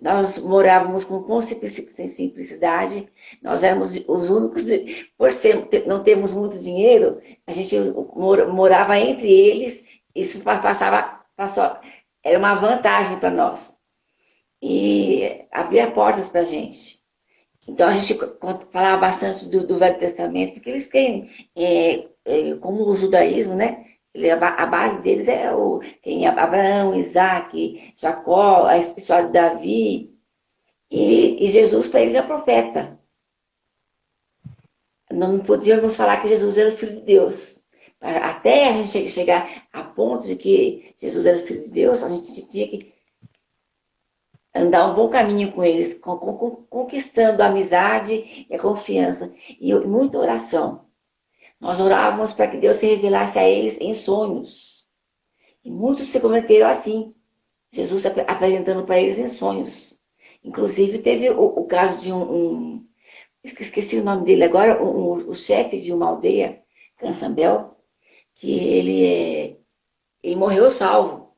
Nós morávamos com simplicidade. Nós éramos os únicos, por não termos muito dinheiro, a gente morava entre eles. Isso era uma vantagem para nós. E abria portas para a gente. Então, a gente falava bastante do Velho Testamento, porque eles têm, como o judaísmo, né? A base deles tem Abraão, Isaac, Jacó, a história de Davi. E Jesus, para eles, é profeta. Não podíamos falar que Jesus era o Filho de Deus. Até a gente chegar a ponto de que Jesus era o Filho de Deus, a gente tinha que andar um bom caminho com eles, conquistando a amizade e a confiança. E muita oração. Nós orávamos para que Deus se revelasse a eles em sonhos. E muitos se converteram assim. Jesus apresentando para eles em sonhos. Inclusive, teve o caso de esqueci o nome dele agora, o chefe de uma aldeia, Cansambel, que ele morreu salvo.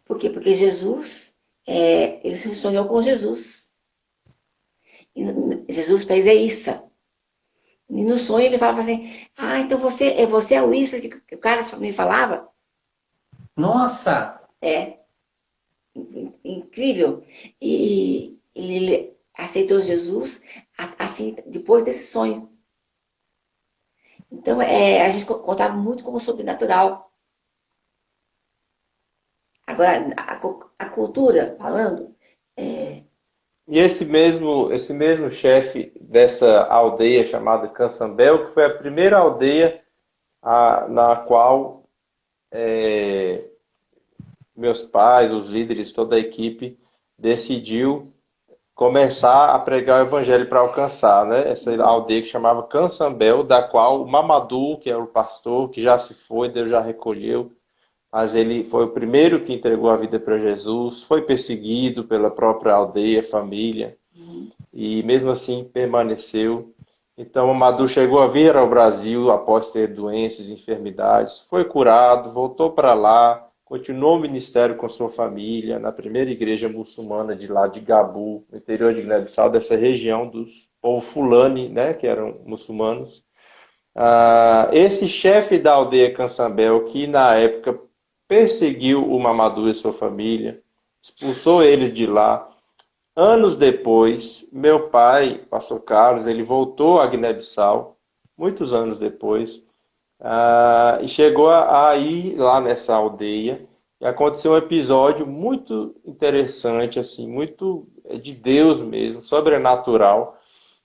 Por quê? Porque Jesus, ele se sonhou com Jesus. E Jesus fez Issa. E no sonho ele falava assim, então você é o Issa que o cara me falava? Nossa! Incrível. E ele aceitou Jesus assim, depois desse sonho. Então, a gente contava muito como sobrenatural. Agora, a cultura, falando... E esse mesmo chefe dessa aldeia chamada Cansambel, que foi a primeira aldeia na qual meus pais, os líderes, toda a equipe decidiu começar a pregar o evangelho para alcançar, né? Essa aldeia que chamava Cansambel, da qual o Mamadou, que era o pastor, que já se foi, Deus já recolheu, mas ele foi o primeiro que entregou a vida para Jesus, foi perseguido pela própria aldeia, família, e mesmo assim permaneceu. Então, o Mamadou chegou a vir ao Brasil após ter doenças, enfermidades, foi curado, voltou para lá, continuou o ministério com sua família na primeira igreja muçulmana de lá de Gabu, no interior de Guiné-Bissau, dessa região dos povo Fulani, né, que eram muçulmanos. Esse chefe da aldeia Cansambel, que na época perseguiu o Mamadou e sua família, expulsou eles de lá. Anos depois, meu pai, pastor Carlos, ele voltou a Guiné-Bissau, muitos anos depois, e chegou a ir lá nessa aldeia e aconteceu um episódio muito interessante, assim, muito de Deus mesmo, sobrenatural,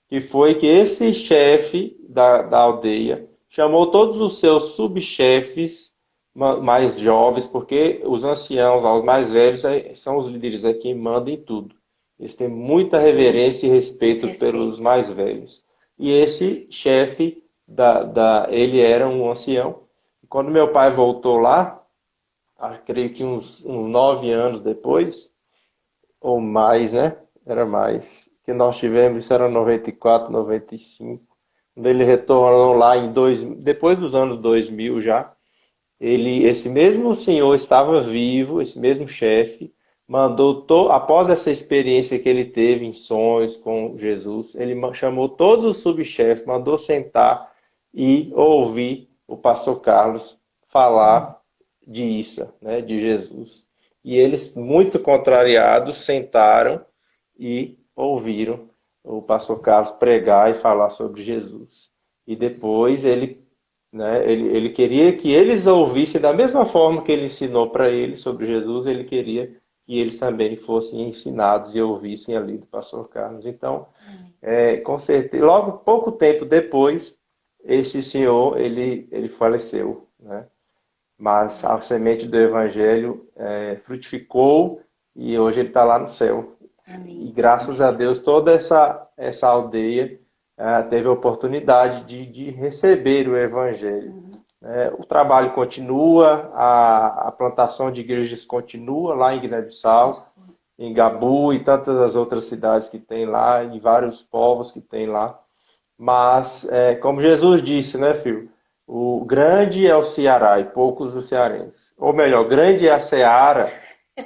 que foi que esse chefe da aldeia chamou todos os seus subchefes mais jovens, porque os anciãos, os mais velhos, são os líderes, é quem manda em tudo. Eles têm muita reverência e respeito pelos mais velhos. E esse chefe ele era um ancião. Quando meu pai voltou lá, creio que uns 9 anos depois, ou mais, né? Era mais. Que nós tivemos, isso era 94, 95. Quando ele retornou lá depois dos anos 2000 já, esse mesmo senhor estava vivo, esse mesmo chefe, mandou, após essa experiência que ele teve em sonhos com Jesus, ele chamou todos os subchefes, mandou sentar e ouvir o pastor Carlos falar de Issa, né, de Jesus. E eles, muito contrariados, sentaram e ouviram o pastor Carlos pregar e falar sobre Jesus. E depois ele queria que eles ouvissem da mesma forma que ele ensinou para eles sobre Jesus, ele queria que eles também fossem ensinados e ouvissem ali do pastor Carlos. Então, com certeza, logo pouco tempo depois, esse senhor, ele faleceu, né? Mas a semente do evangelho frutificou e hoje ele está lá no céu. Amém. E graças a Deus, toda essa aldeia teve a oportunidade de receber o evangelho. O trabalho continua, a plantação de igrejas continua lá em Guiné-Bissau, em Gabu e tantas as outras cidades que tem lá, e vários povos que tem lá. Mas, como Jesus disse, né, filho? O grande é o Ceará e poucos os cearenses. Ou melhor, grande é a seara,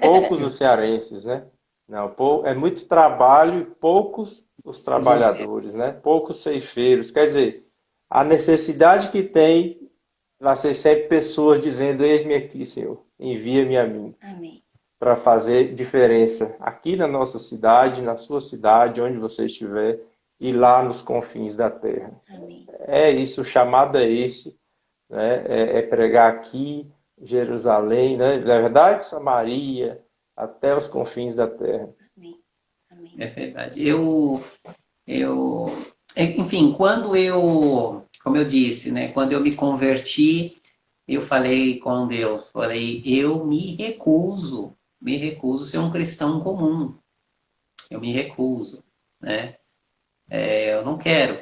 poucos os cearenses, né? Não, é muito trabalho e poucos os trabalhadores, né? Poucos ceifeiros. Quer dizer, a necessidade que tem vai ser sempre pessoas dizendo: eis-me aqui, Senhor, envia-me a mim. Amém. Para fazer diferença aqui na nossa cidade, na sua cidade, onde você estiver, e lá nos confins da terra. Amém. É isso, o chamado é esse, né? É pregar aqui, Jerusalém, né? Na verdade, Samaria, até os confins da terra. Amém. Amém. É verdade. Eu, enfim, como eu disse, né, quando eu me converti, eu falei com Deus, falei, eu me recuso a ser um cristão comum. Eu me recuso, né? Eu não quero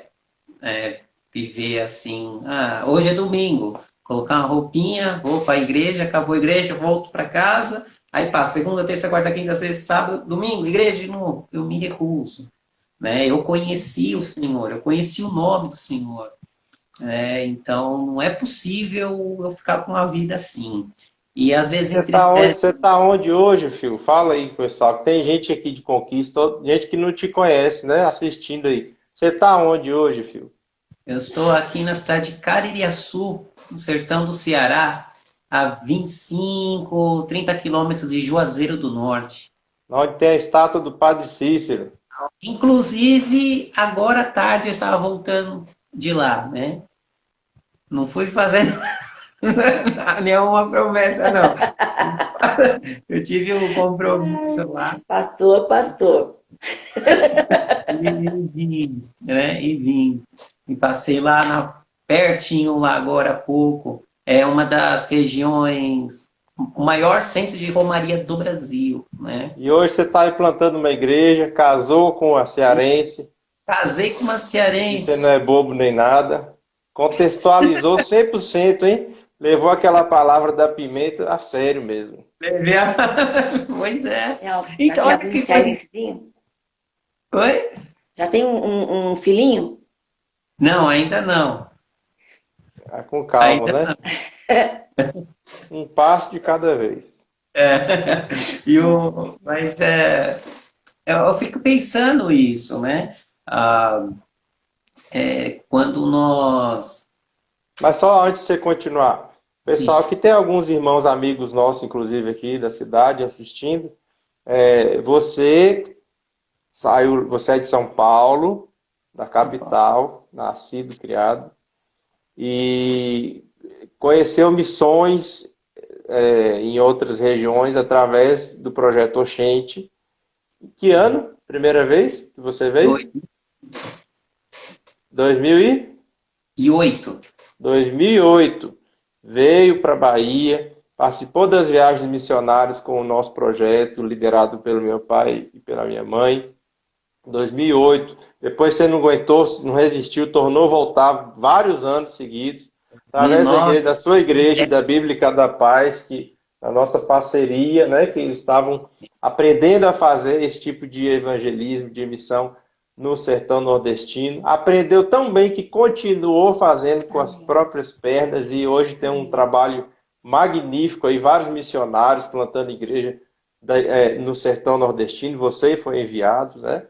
viver assim, hoje é domingo, colocar uma roupinha, vou para a igreja, acabou a igreja, volto para casa, aí passa segunda, terça, quarta, quinta, sexta, sábado, domingo, igreja de novo. Eu me recuso, né? Eu conheci o Senhor, eu conheci o nome do Senhor, né? Então não é possível eu ficar com uma vida assim. E às vezes entristece. Você tá onde hoje, filho? Fala aí, pessoal. Tem gente aqui de Conquista, gente que não te conhece, né? Assistindo aí. Você tá onde hoje, filho? Eu estou aqui na cidade de Caririaçu, no sertão do Ceará, a 25, 30 quilômetros de Juazeiro do Norte. Onde tem a estátua do Padre Cícero. Inclusive, agora à tarde eu estava voltando de lá, né? Não fui fazendo nenhuma promessa, não. Eu tive um compromisso lá Pastor. e vim, né? E vim. E passei lá pertinho, lá agora há pouco. É uma das regiões, o maior centro de romaria do Brasil, né? E hoje você está aí plantando uma igreja, casou com a cearense, Casei com uma e você cearense. não é bobo nem nada. Contextualizou 100%, hein? Levou aquela palavra da pimenta a sério mesmo. Levei a- Pois é. Já Então, tem olha algum que coisa. cearensezinho? Oi? Já tem um filhinho? Não, ainda não. Tá com calma, Ainda né? não. Um passo de cada vez. É. Mas eu fico pensando isso, né? Ah, quando nós. Mas só antes de você continuar, pessoal, que tem alguns irmãos, amigos nossos, inclusive aqui da cidade, assistindo. Você você é de São Paulo, da capital, nascido, criado, e conheceu missões em outras regiões através do projeto Oxente. Que ano? Primeira vez que você veio? 2008. 2008. Veio para a Bahia, participou das viagens missionárias com o nosso projeto, liderado pelo meu pai e pela minha mãe. 2008. Depois você não aguentou, não resistiu, tornou voltar vários anos seguidos, através da sua igreja, da Bíblica da Paz, que a nossa parceria, né, que eles estavam aprendendo a fazer esse tipo de evangelismo, de missão no sertão nordestino. Aprendeu tão bem que continuou fazendo com as próprias pernas e hoje tem um trabalho magnífico aí, vários missionários plantando igreja no sertão nordestino. Você foi enviado, né?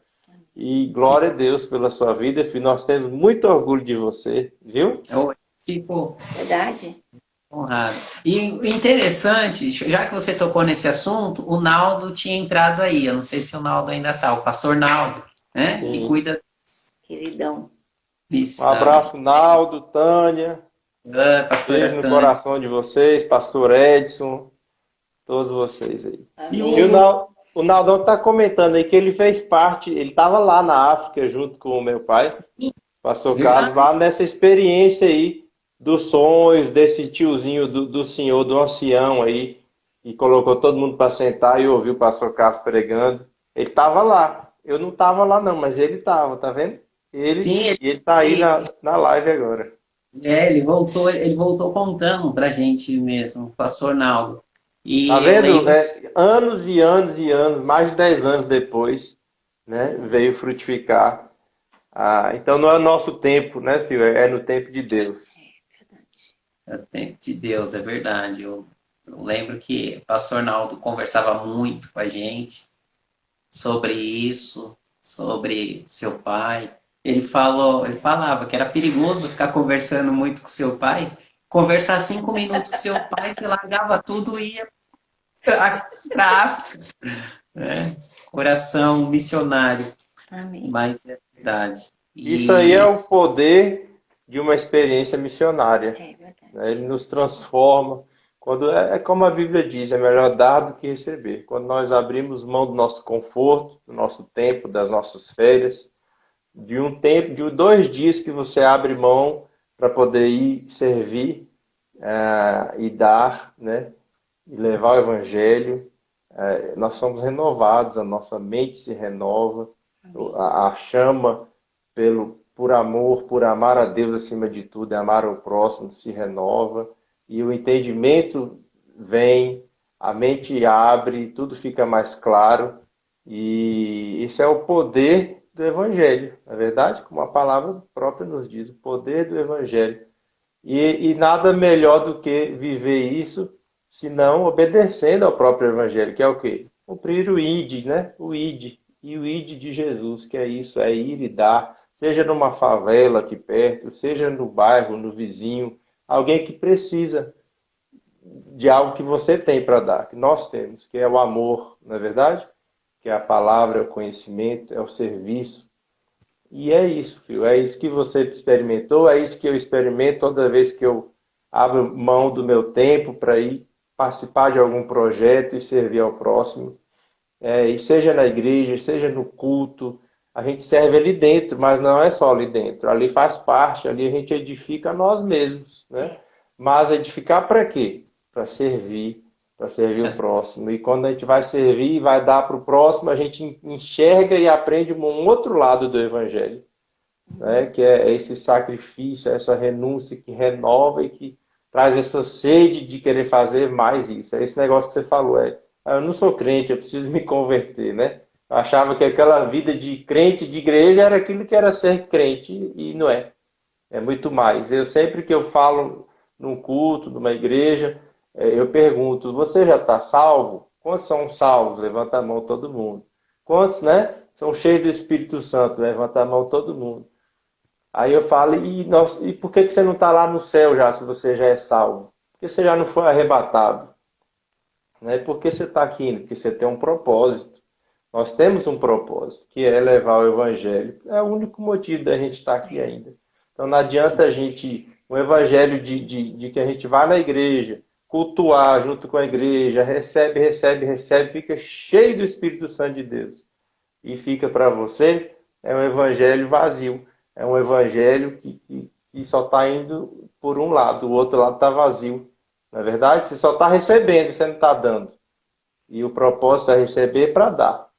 E glória a Deus pela sua vida, filho. Nós temos muito orgulho de você, viu? Eu fico Verdade. honrado. E interessante, já que você tocou nesse assunto, o Naldo tinha entrado aí. Eu não sei se o Naldo ainda está, o pastor Naldo, né? Sim. Que cuida Queridão. Um abraço, Naldo, Tânia. pastora Beijo no Tânia. coração de vocês, pastor Edson, todos vocês aí. Amém. E o Naldão está comentando aí que ele fez parte, ele estava lá na África junto com o meu pai, pastor Carlos, lá nessa experiência aí dos sonhos desse tiozinho do senhor, do ancião aí, e colocou todo mundo para sentar e ouvir o pastor Carlos pregando. Ele estava lá. Eu não estava lá não, mas ele estava, tá vendo? Sim, ele está aí na live agora. ele voltou contando pra gente mesmo, o pastor Naldo. E Tá eu vendo? lembro- Anos e anos e anos, mais de 10 anos depois, né, veio frutificar. Então não é o nosso tempo, né, filho? É no tempo de Deus. É o tempo de Deus, é verdade. Eu lembro que o pastor Naldo conversava muito com a gente sobre isso, sobre seu pai. Ele falava que era perigoso ficar conversando muito com seu pai. Conversar 5 minutos com seu pai, você largava tudo e ia para a África, né? Coração missionário, Amém. mas é verdade. Isso aí é o poder de uma experiência missionária. É verdade. Né? Ele nos transforma. É como a Bíblia diz, é melhor dar do que receber. Quando nós abrimos mão do nosso conforto, do nosso tempo, das nossas férias, de um tempo, de 2 dias que você abre mão para poder ir servir e dar, né? E levar o Evangelho, nós somos renovados, a nossa mente se renova, a chama por amor, por amar a Deus acima de tudo, e amar o próximo se renova, e o entendimento vem, a mente abre, tudo fica mais claro, e isso é o poder do Evangelho, na verdade, como a palavra própria nos diz, o poder do Evangelho. E nada melhor do que viver isso, senão obedecendo ao próprio Evangelho, que é o quê? Cumprir o ID, né? O ID. E o ID de Jesus, que é isso, é ir e dar, seja numa favela aqui perto, seja no bairro, no vizinho, alguém que precisa de algo que você tem para dar, que nós temos, que é o amor, não é verdade? Que é a palavra, é o conhecimento, é o serviço. E é isso, filho. É isso que você experimentou, é isso que eu experimento toda vez que eu abro mão do meu tempo para ir participar de algum projeto e servir ao próximo. E seja na igreja, seja no culto, a gente serve ali dentro, mas não é só ali dentro. Ali faz parte, ali a gente edifica nós mesmos, né? Mas edificar para quê? Para servir o próximo. E quando a gente vai servir e vai dar para o próximo, a gente enxerga e aprende um outro lado do Evangelho, né? Que é esse sacrifício, essa renúncia que renova e que traz essa sede de querer fazer mais isso. É esse negócio que você falou, eu não sou crente, eu preciso me converter, né? Eu achava que aquela vida de crente de igreja era aquilo que era ser crente e não é. É muito mais. Eu sempre que eu falo num culto, numa igreja, eu pergunto, você já está salvo? Quantos são salvos? Levanta a mão todo mundo. Quantos, né? São cheios do Espírito Santo? Levanta a mão todo mundo. Aí eu falo, e por que você não está lá no céu já, se você já é salvo? Porque você já não foi arrebatado. Né? Por que você está aqui? Porque você tem um propósito. Nós temos um propósito, que é levar o Evangelho. É o único motivo da gente estar aqui ainda. Então não adianta o Evangelho de que a gente vai na igreja, cultuar junto com a igreja, recebe, fica cheio do Espírito Santo de Deus. E fica para você, é um Evangelho vazio. É um Evangelho que só está indo por um lado, o outro lado está vazio. Não é verdade? Você só está recebendo, você não está dando. E o propósito é receber para dar.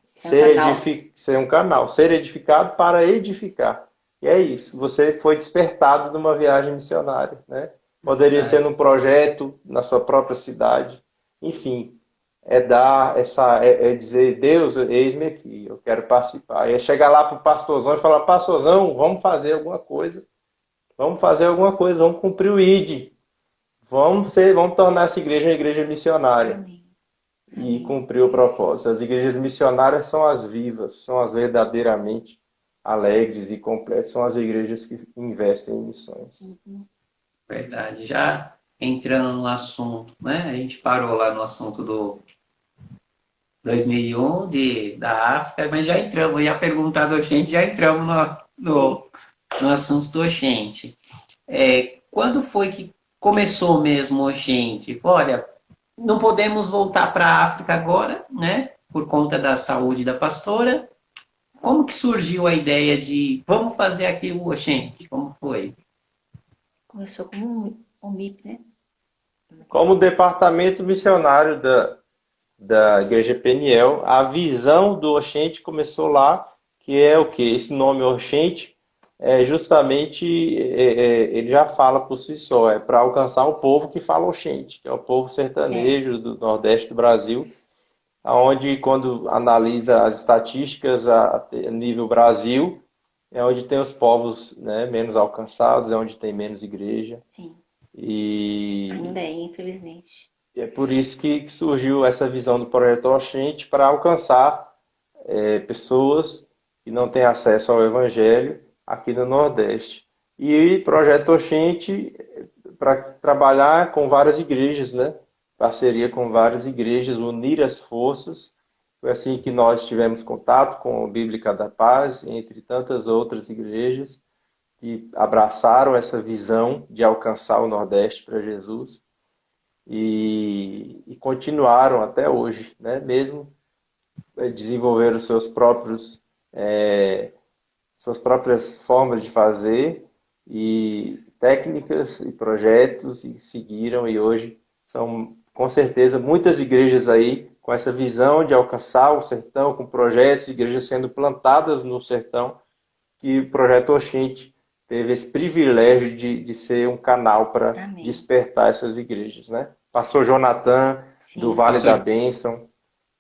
Ser um canal. Ser edificado para edificar. E é isso. Você foi despertado numa viagem missionária, né? Poderia ser num projeto na sua própria cidade. Enfim, é dizer, Deus, eis-me aqui, eu quero participar. É chegar lá para o pastorzão e falar, pastorzão, vamos fazer alguma coisa. Vamos fazer alguma coisa, vamos cumprir o ID. Vamos tornar essa igreja uma igreja missionária. Amém. E cumprir o propósito. As igrejas missionárias são as vivas, são as verdadeiramente alegres e completas, são as igrejas que investem em missões. Verdade. Já entrando no assunto, né? A gente parou lá no assunto do 2001 da África, mas já entramos, ia perguntar do Oxente, já entramos no assunto do Oxente. Quando foi que começou mesmo o Oxente? Olha, não podemos voltar para a África agora, né? Por conta da saúde da pastora. Como que surgiu a ideia de vamos fazer aquilo, Oxente? Como foi? Começou como um MIP, né? Como departamento missionário da Igreja Peniel, a visão do Oxente começou lá, que é o quê? Esse nome Oxente justamente ele já fala por si só, é para alcançar o povo que fala Oxente, que é o povo sertanejo do Nordeste do Brasil, onde quando analisa as estatísticas a nível Brasil, é onde tem os povos, né, menos alcançados, é onde tem menos igreja. Sim. E ainda é, infelizmente. é por isso que surgiu essa visão do Projeto Oxente para alcançar pessoas que não têm acesso ao Evangelho aqui no Nordeste. E Projeto Oxente para trabalhar com várias igrejas, né? Parceria com várias igrejas, unir as forças. Foi assim que nós tivemos contato com a Bíblica da Paz, entre tantas outras igrejas. que abraçaram essa visão de alcançar o Nordeste para Jesus e continuaram até hoje, né? Mesmo desenvolveram suas próprias formas de fazer e técnicas e projetos e seguiram e hoje são com certeza muitas igrejas aí com essa visão de alcançar o sertão, com projetos, igrejas sendo plantadas no sertão, que o Projeto Oxente teve esse privilégio de ser um canal para Amém. despertar essas igrejas, né? Pastor Jonathan, do Sim. Vale Pastor, da Bênção,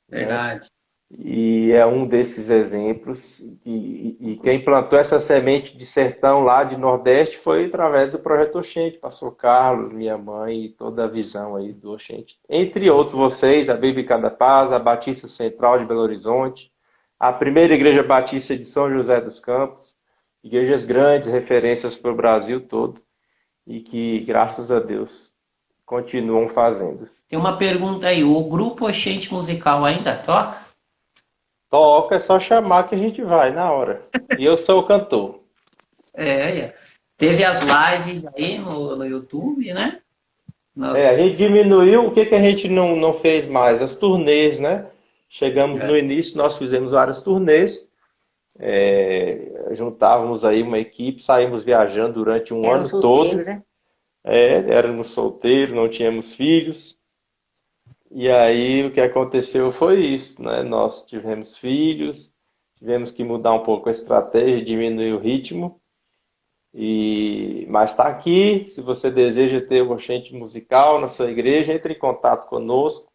né? verdade. E é um desses exemplos. E quem plantou essa semente de sertão lá de Nordeste foi através do Projeto Oxente, Pastor Carlos, minha mãe e toda a visão aí do Oxente. Entre outros vocês, a Bíblica da Paz, a Batista Central de Belo Horizonte, a primeira Igreja Batista de São José dos Campos, igrejas grandes, referências para o Brasil todo, e que, graças a Deus, continuam fazendo. Tem uma pergunta aí, o grupo Oxente Musical ainda toca? Toca, é só chamar que a gente vai na hora. E eu sou o cantor. É. Teve as lives aí no YouTube, né? A Nós, gente diminuiu, o que que a gente não fez mais? As turnês, né? Chegamos no é, início, nós fizemos várias turnês, juntávamos aí uma equipe, saímos viajando durante um Eram ano todo. solteiros, né? Éramos solteiros, não tínhamos filhos. E aí o que aconteceu foi isso, né? Nós tivemos filhos, tivemos que mudar um pouco a estratégia, diminuir o ritmo. Mas está aqui, se você deseja ter o Oxente musical na sua igreja, entre em contato conosco.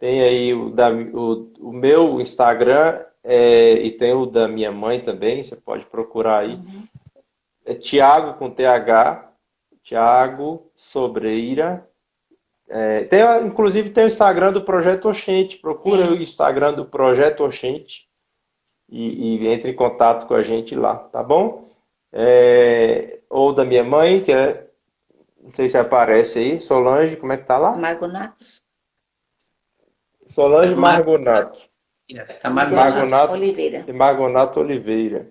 Tem aí o meu Instagram e tem o da minha mãe também, você pode procurar aí. Uhum. É Thiago com TH, Thiago Sobreira. Inclusive tem o Instagram do Projeto Oxente, procura o Sim. Instagram do Projeto Oxente e entre em contato com a gente lá, tá bom? Ou da minha mãe, não sei se aparece aí, Solange, como é que tá lá? Margonatos. Solange Mar- Margonato. Camargo. Margonato Margonato Oliveira. e Margonato Oliveira.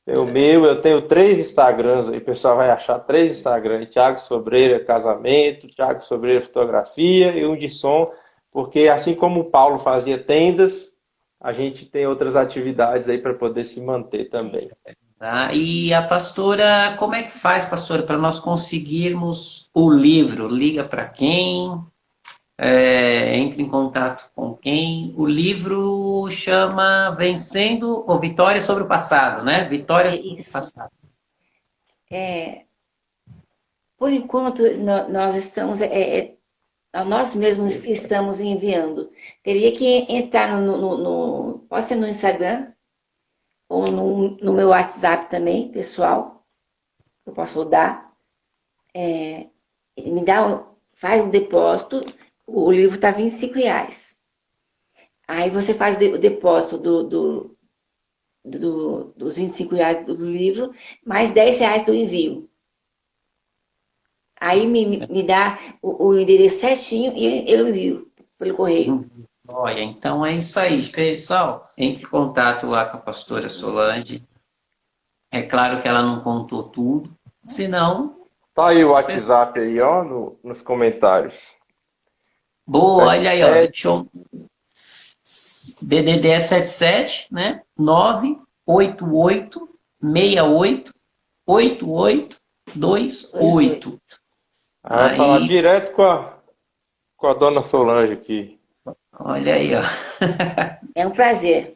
Eu tenho 3 Instagrams aí, o pessoal vai achar 3 Instagrams. Thiago Sobreira Casamento, Thiago Sobreira Fotografia e um de som, porque assim como o Paulo fazia tendas, a gente tem outras atividades aí para poder se manter também. Tá? E a pastora, como é que faz, pastora, para nós conseguirmos o livro? Liga para quem? Entre em contato com quem? O livro chama Vencendo ou Vitória sobre o Passado, né? Vitória É sobre o isso. Passado. Por enquanto, nós estamos, nós mesmos estamos enviando. Teria que entrar pode ser no Instagram ou no meu WhatsApp também, pessoal, eu posso dar. Faz um depósito, o livro está R$ 25. Aí você faz o depósito dos R$ 25 do livro, mais R$ 10 do envio. Aí me dá o endereço certinho e eu envio pelo correio. Olha, então é isso aí, pessoal. Entre em contato lá com a pastora Solange. É claro que ela não contou tudo, senão, Tá aí o WhatsApp aí, ó, nos comentários. boa, olha aí, ó. 77. Deixa eu... DDD é 77, né? 988 68 8828. Vai falar Aí, direto com a dona Solange aqui. olha aí, ó. É um prazer.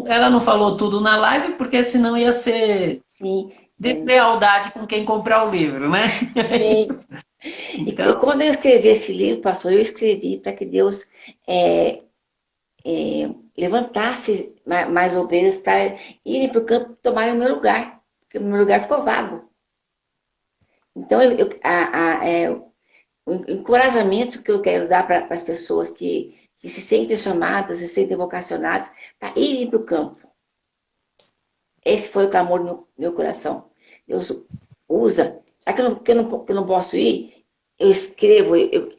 Ela não falou tudo na live, porque senão ia ser Sim, deslealdade com quem comprar o livro, né? sim. E Então, quando eu escrevi esse livro, pastor, eu escrevi para que Deus levantasse mais ovelhas para irem para o campo e tomarem o meu lugar, porque o meu lugar ficou vago. Então, o encorajamento que eu quero dar para as pessoas que se sentem chamadas, se sentem vocacionadas, para irem para o campo. Esse foi o clamor do meu coração. Deus usa. Já que eu não posso ir, eu escrevo, eu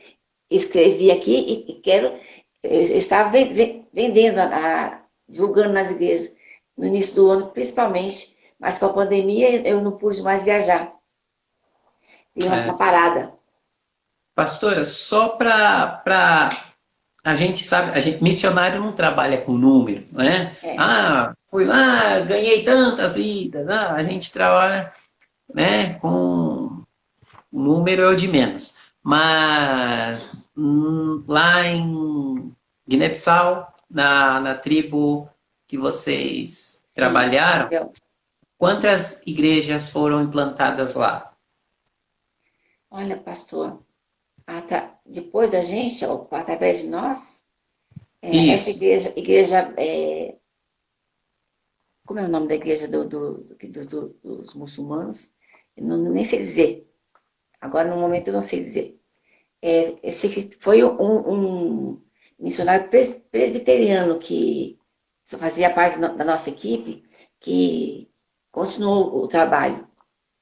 escrevi aqui e quero. Eu estava vendendo, divulgando nas igrejas no início do ano, principalmente Mas com a pandemia eu não pude mais viajar. Tem uma parada. Pastora, só para a gente sabe, missionário não trabalha com número, né? É, Ah, fui lá, ganhei tantas vidas. Ah, a gente trabalha, né, com número é o de menos. Mas lá em Guiné-Bissau, na tribo que vocês sim. trabalharam, quantas igrejas foram implantadas lá? Olha, pastor, depois da gente, ou através de nós, essa Isso, igreja como é o nome da igreja dos muçulmanos? Eu nem sei dizer. Agora, no momento, eu não sei dizer. Eu sei que foi um missionário presbiteriano que fazia parte da nossa equipe, que continuou o trabalho.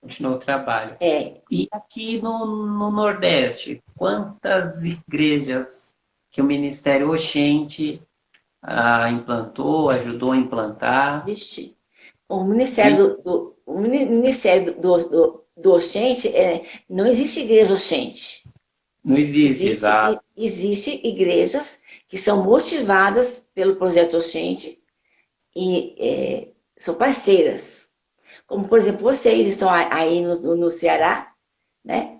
continuou o trabalho. É, E aqui no Nordeste, quantas igrejas que o Ministério Oxente implantou, ajudou a implantar? vixe, o E Ministério do Oxente, não existe igreja Oxente. não existe, exato. Existe igrejas que são motivadas pelo projeto Oxente e são parceiras. Como, por exemplo, vocês estão aí no Ceará, né?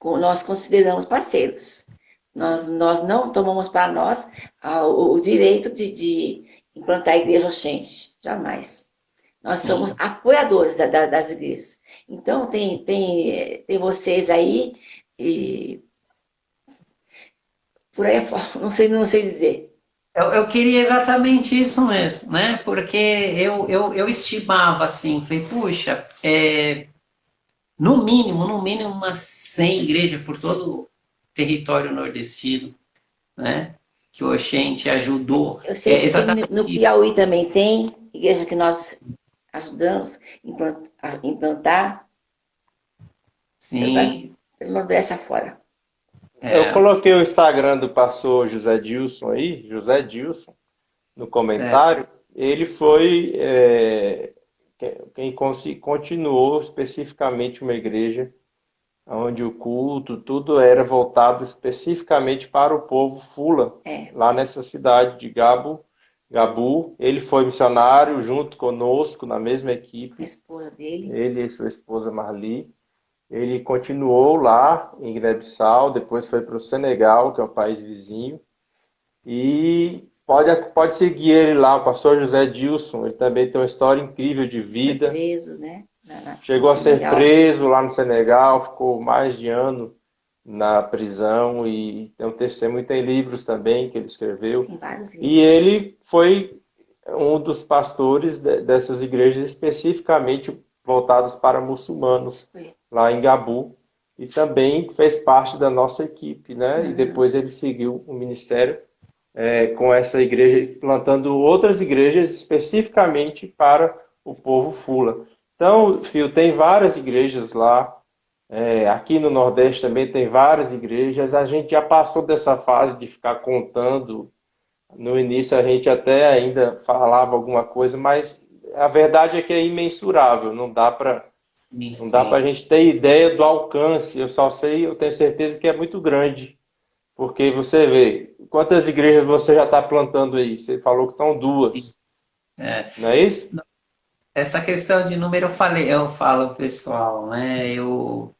Nós consideramos parceiros. Nós não tomamos para nós o direito de implantar a igreja Oxente. Jamais. Nós somos Sim. apoiadores das igrejas. Então, tem vocês aí e por aí afora, não sei dizer. Eu queria exatamente isso mesmo, né? Porque eu estimava assim, falei, puxa, no mínimo umas 100 igrejas por todo o território nordestino, né? Que o Oxente ajudou. Eu sei É que tem exatamente no isso. Piauí também tem igreja que nós ajudamos a implantar Sim, pelo Nordeste afora. Eu é, coloquei o Instagram do pastor José Dilson aí, José Dilson, no certo. comentário. Ele foi quem continuou especificamente uma igreja onde o culto, tudo era voltado especificamente para o povo Fula, É, lá nessa cidade de Gabu. Ele foi missionário junto conosco na mesma com a equipe, esposa dele. ele e sua esposa Marli. Ele continuou lá em Guiné-Bissau, depois foi para o Senegal, que é o país vizinho, e pode seguir ele lá, o pastor José Dilson. Ele também tem uma história incrível de Foi vida. preso, né? No Chegou a ser Senegal. preso lá no Senegal, ficou mais de ano na prisão e tem um testemunho, tem livros também que ele escreveu. Tem vários E livros. ele foi um dos pastores dessas igrejas especificamente voltadas para muçulmanos Foi. lá em Gabu e também fez parte da nossa equipe, né? E Uhum. depois ele seguiu o ministério com essa igreja, plantando outras igrejas especificamente para o povo Fula. Então, Fio, tem várias igrejas lá. Aqui no Nordeste também tem várias igrejas. A gente já passou dessa fase de ficar contando. No início a gente até ainda falava alguma coisa, mas a verdade é que é imensurável. Sim, Não dá para a sim. gente ter ideia do alcance. Eu tenho certeza que é muito grande. Porque você vê, quantas igrejas você já está plantando aí? Você falou que são duas, É. não é isso? Essa questão de número eu falo pessoal, né? Eu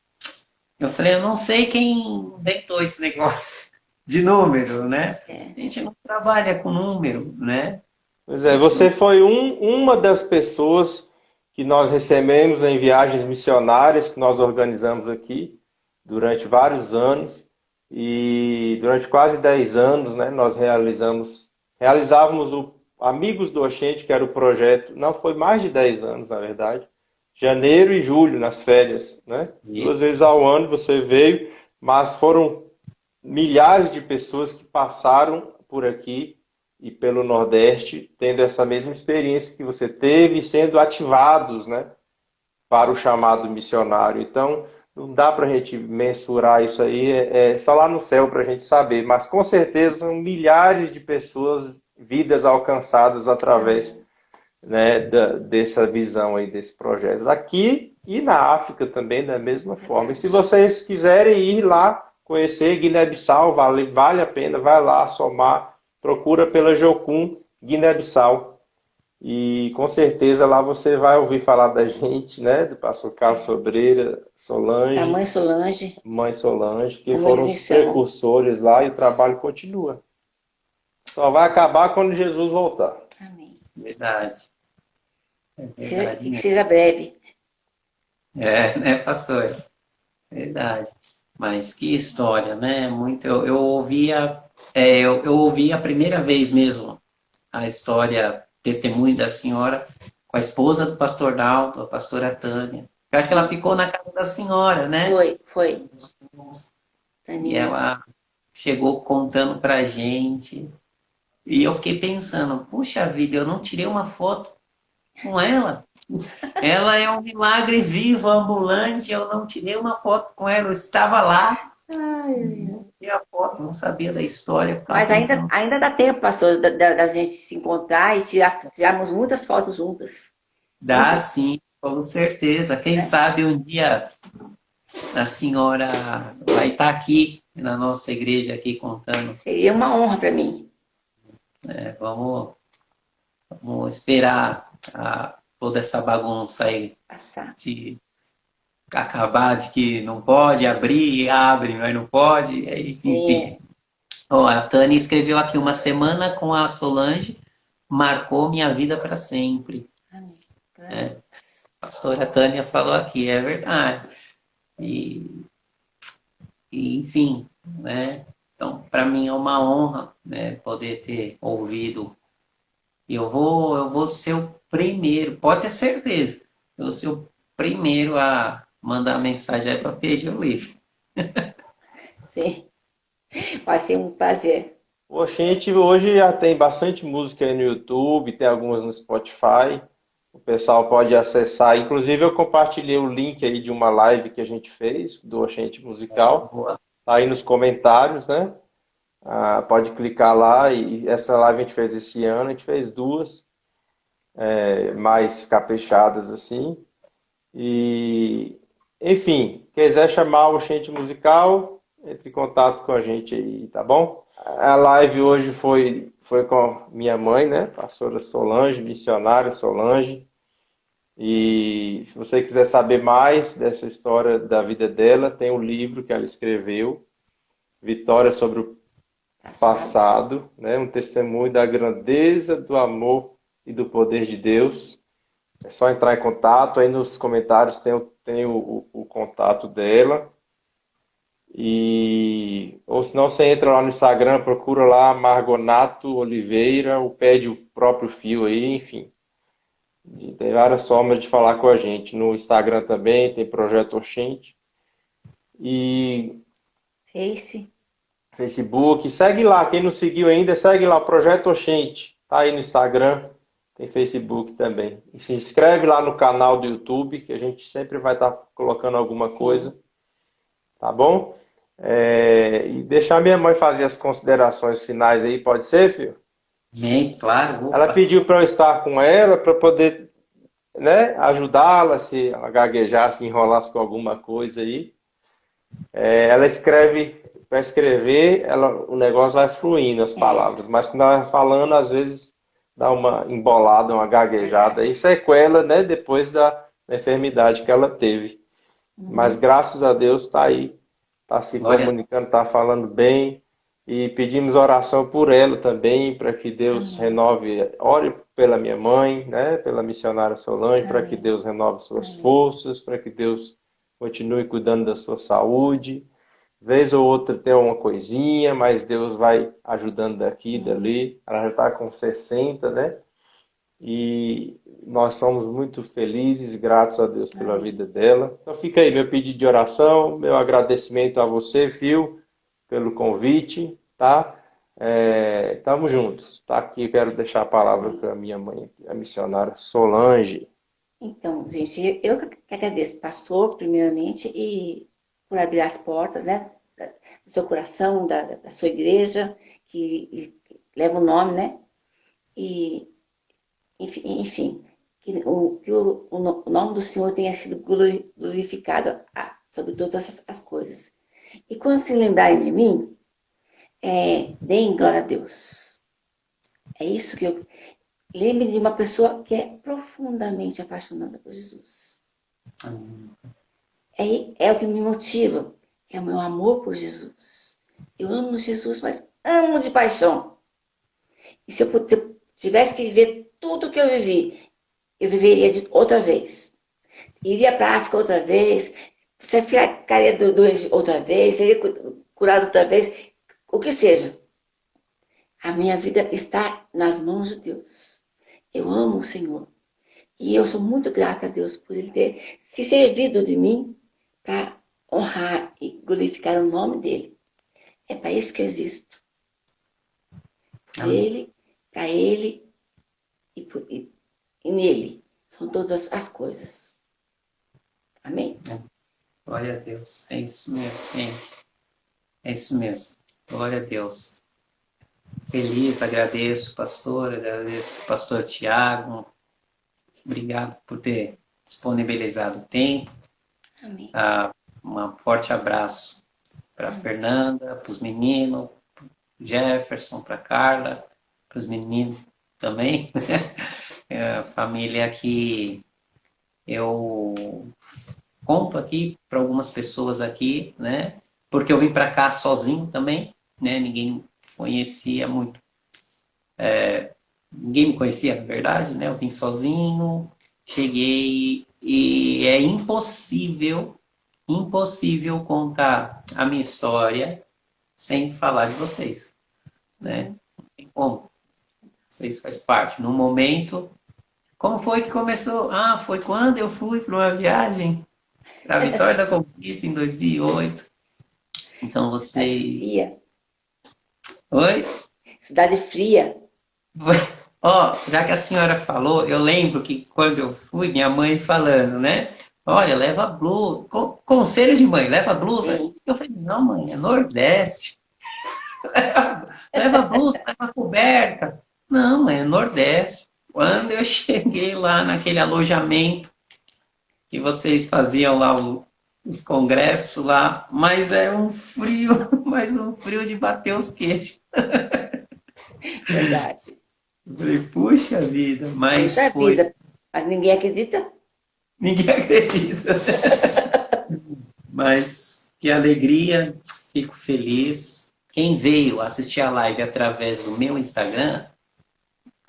falei, eu não sei quem inventou esse negócio de número, né? É. A gente não trabalha com número, né? Pois A é, gente você não. foi uma das pessoas que nós recebemos em viagens missionárias que nós organizamos aqui durante vários anos e durante quase 10 anos, né, nós realizávamos o Amigos do Oxente, que era o projeto, não foi mais de 10 anos, na verdade, janeiro e julho, nas férias, né? E 2 vezes ao ano você veio, mas foram milhares de pessoas que passaram por aqui e pelo Nordeste, tendo essa mesma experiência que você teve, sendo ativados, né, para o chamado missionário. Então, não dá para a gente mensurar isso aí, é só lá no céu para a gente saber, mas com certeza são milhares de pessoas, vidas alcançadas através né, dessa visão aí, desse projeto. Aqui e na África também, da mesma forma. E se vocês quiserem ir lá conhecer Guiné-Bissau, vale a pena, vai lá somar, procura pela Jocum Guiné-Bissau. E com certeza lá você vai ouvir falar da gente, né, do pastor Carlos Sobreira, A Solange, Solange, mãe Solange, que como foram eles me os chamam. precursores lá e o trabalho continua. Só vai acabar quando Jesus voltar. Amém. Verdade. É verdade Que mesmo. seja breve. É, né, pastor? Verdade. Mas que história, né? Muito. Eu ouvia, eu ouvi a primeira vez mesmo a história, testemunho da senhora com a esposa do pastor Dalton, a pastora Tânia. Eu acho que ela ficou na casa da senhora, né? Foi. E Taninha. ela chegou contando pra gente. E eu fiquei pensando, puxa vida, eu não tirei uma foto com ela. Ela é um milagre vivo, ambulante. Eu não tirei uma foto com ela. Eu estava lá, não tirei a foto, não sabia da história. Eu ficava Mas pensando, ainda dá tempo, pastor, da gente se encontrar e tirarmos muitas fotos juntas. dá sim, com certeza. Quem Né? sabe um dia a senhora vai estar aqui na nossa igreja aqui contando. Seria uma honra para mim. Vamos esperar toda essa bagunça aí Passar. de acabar, de que não pode abrir, abre, mas não pode, enfim. Sim. Ó, a Tânia escreveu aqui: uma semana com a Solange marcou minha vida para sempre. Amém. A pastora Tânia falou aqui, é verdade. E, enfim, né? Então, para mim é uma honra, né, poder ter ouvido. E eu vou ser o primeiro, pode ter certeza, eu vou ser o primeiro a mandar mensagem para pedir o livro. Sim. Vai ser um prazer. Poxa, a gente hoje já tem bastante música aí no YouTube, tem algumas no Spotify. O pessoal pode acessar. Inclusive, eu compartilhei o link aí de uma live que a gente fez do Oxente Musical. Boa. Tá aí nos comentários, né? Pode clicar lá. E essa live a gente fez esse ano, a gente fez duas, mais caprichadas assim. E, enfim, quiser chamar o Oxente Musical, entre em contato com a gente aí, tá bom? A live hoje foi com minha mãe, né? Pastora Solange, missionária Solange. E se você quiser saber mais dessa história da vida dela, tem o livro que ela escreveu, Vitória sobre o Passado, né? Um testemunho da grandeza, do amor e do poder de Deus. É só entrar em contato, aí nos comentários tem o contato dela. Ou senão você entra lá no Instagram, procura lá Margonato Oliveira, ou pede o próprio fio aí, enfim. Tem várias formas de falar com a gente. No Instagram também tem Projeto Oxente. E Facebook. Segue lá, quem não seguiu ainda, segue lá, Projeto Oxente. Tá aí no Instagram, tem Facebook também. E se inscreve lá no canal do YouTube, que a gente sempre vai estar colocando alguma coisa. Tá bom? E deixar minha mãe fazer as considerações finais aí, pode ser, filho? Bem, claro. Ela Opa. pediu para eu estar com ela, para poder, né, ajudá-la se ela gaguejar, se enrolasse com alguma coisa aí. Ela escreve, para escrever, o negócio vai fluindo, as palavras. Mas quando ela vai falando, às vezes dá uma embolada, uma gaguejada. E sequela, né, depois da enfermidade que ela teve. Mas graças a Deus está aí, está se Glória. comunicando, está falando bem. E pedimos oração por ela também, para que Deus renove. Ore pela minha mãe, né, pela missionária Solange, para que Deus renove suas forças, para que Deus continue cuidando da sua saúde. Vez ou outra tem uma coisinha, mas Deus vai ajudando daqui e dali. Ela já está com 60, né? E nós somos muito felizes, gratos a Deus pela vida dela. Então fica aí meu pedido de oração, meu agradecimento a você, Fio, pelo convite, tá? Estamos juntos, tá? Aqui eu quero deixar a palavra para a minha mãe, a missionária Solange. Então, gente, eu que agradeço, pastor, primeiramente, e por abrir as portas, né, do seu coração, da sua igreja, que leva o nome, né? E enfim, o nome do Senhor tenha sido glorificado sobre todas as coisas. E quando se lembrarem de mim, deem glória a Deus. É isso que eu... Lembre de uma pessoa que é profundamente apaixonada por Jesus. É o que me motiva. É o meu amor por Jesus. Eu amo Jesus, mas amo de paixão. E se eu tivesse que viver tudo que eu vivi, eu viveria outra vez. Iria para a África outra vez, você ficaria doente outra vez, seria curado outra vez, o que seja. A minha vida está nas mãos de Deus. Eu amo o Senhor. E eu sou muito grata a Deus por Ele ter se servido de mim para honrar e glorificar o nome dEle. É para isso que eu existo. Dele, para Ele e nele. São todas as coisas. Amém? Glória a Deus. É isso mesmo, gente. É isso mesmo. Glória a Deus. Feliz, agradeço, pastor, agradeço, pastor Tiago. Obrigado por ter disponibilizado o tempo. Amém. Um forte abraço para a Fernanda, para os meninos, para Jefferson, para a Carla, para os meninos também. É a família que eu conto aqui para algumas pessoas aqui, né? Porque eu vim para cá sozinho também, né? Ninguém conhecia muito. Ninguém me conhecia, na verdade, né? Eu vim sozinho, cheguei e é impossível contar a minha história sem falar de vocês, né? Não tem como. Vocês fazem parte. No momento, como foi que começou? Foi quando eu fui para uma viagem para a Vitória da Conquista em 2008. Então vocês... Fria. Oi? Cidade fria. Já que a senhora falou, eu lembro que quando eu fui, minha mãe falando, né? Olha, leva blusa. Conselho de mãe, leva blusa. Sim. Eu falei, não, mãe, é Nordeste. Leva blusa, leva coberta. Não, mãe, é Nordeste. Quando eu cheguei lá naquele alojamento que vocês faziam lá os congressos lá, mas é um frio, mas um frio de bater os queixos. Verdade. Eu falei, puxa vida, mas Isso foi... avisa, mas ninguém acredita. Ninguém acredita. Mas que alegria, fico feliz. Quem veio assistir a live através do meu Instagram,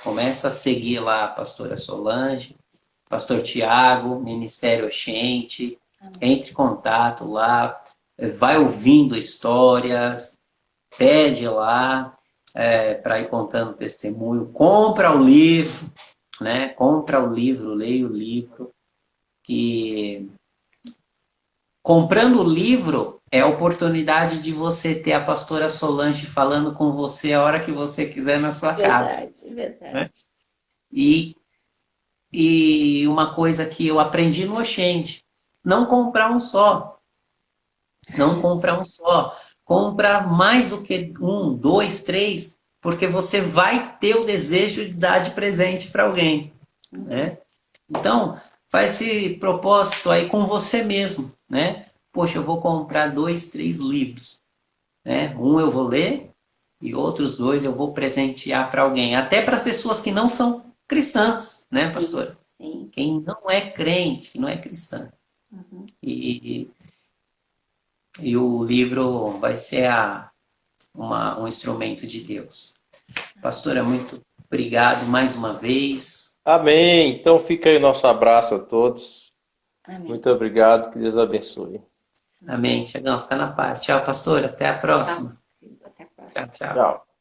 começa a seguir lá a pastora Solange, pastor Tiago, Ministério Oxente, entre em contato lá, vai ouvindo histórias, pede lá para ir contando testemunho, compra o livro, né? Compra o livro, leia o livro, que comprando o livro é a oportunidade de você ter a pastora Solange falando com você a hora que você quiser na sua casa. Verdade, verdade. Né? E uma coisa que eu aprendi no Oxente, não comprar um só. Não comprar um só. Compra mais do que 1, 2, 3, porque você vai ter o desejo de dar de presente para alguém. Né? Então, faz esse propósito aí com você mesmo, né? Poxa, eu vou comprar 2, 3 livros, né? Um eu vou ler e outros 2 eu vou presentear para alguém. Até para pessoas que não são cristãs, né, pastora? Sim. Quem não é crente, não é cristã. Uhum. E o livro vai ser um instrumento de Deus. Pastora, muito obrigado mais uma vez. Amém. Então fica aí o nosso abraço a todos. Amém. Muito obrigado. Que Deus abençoe. Amém. Tiagão, fica na paz. Tchau, pastora. Até a próxima. Até a próxima. Tchau, tchau. Tchau.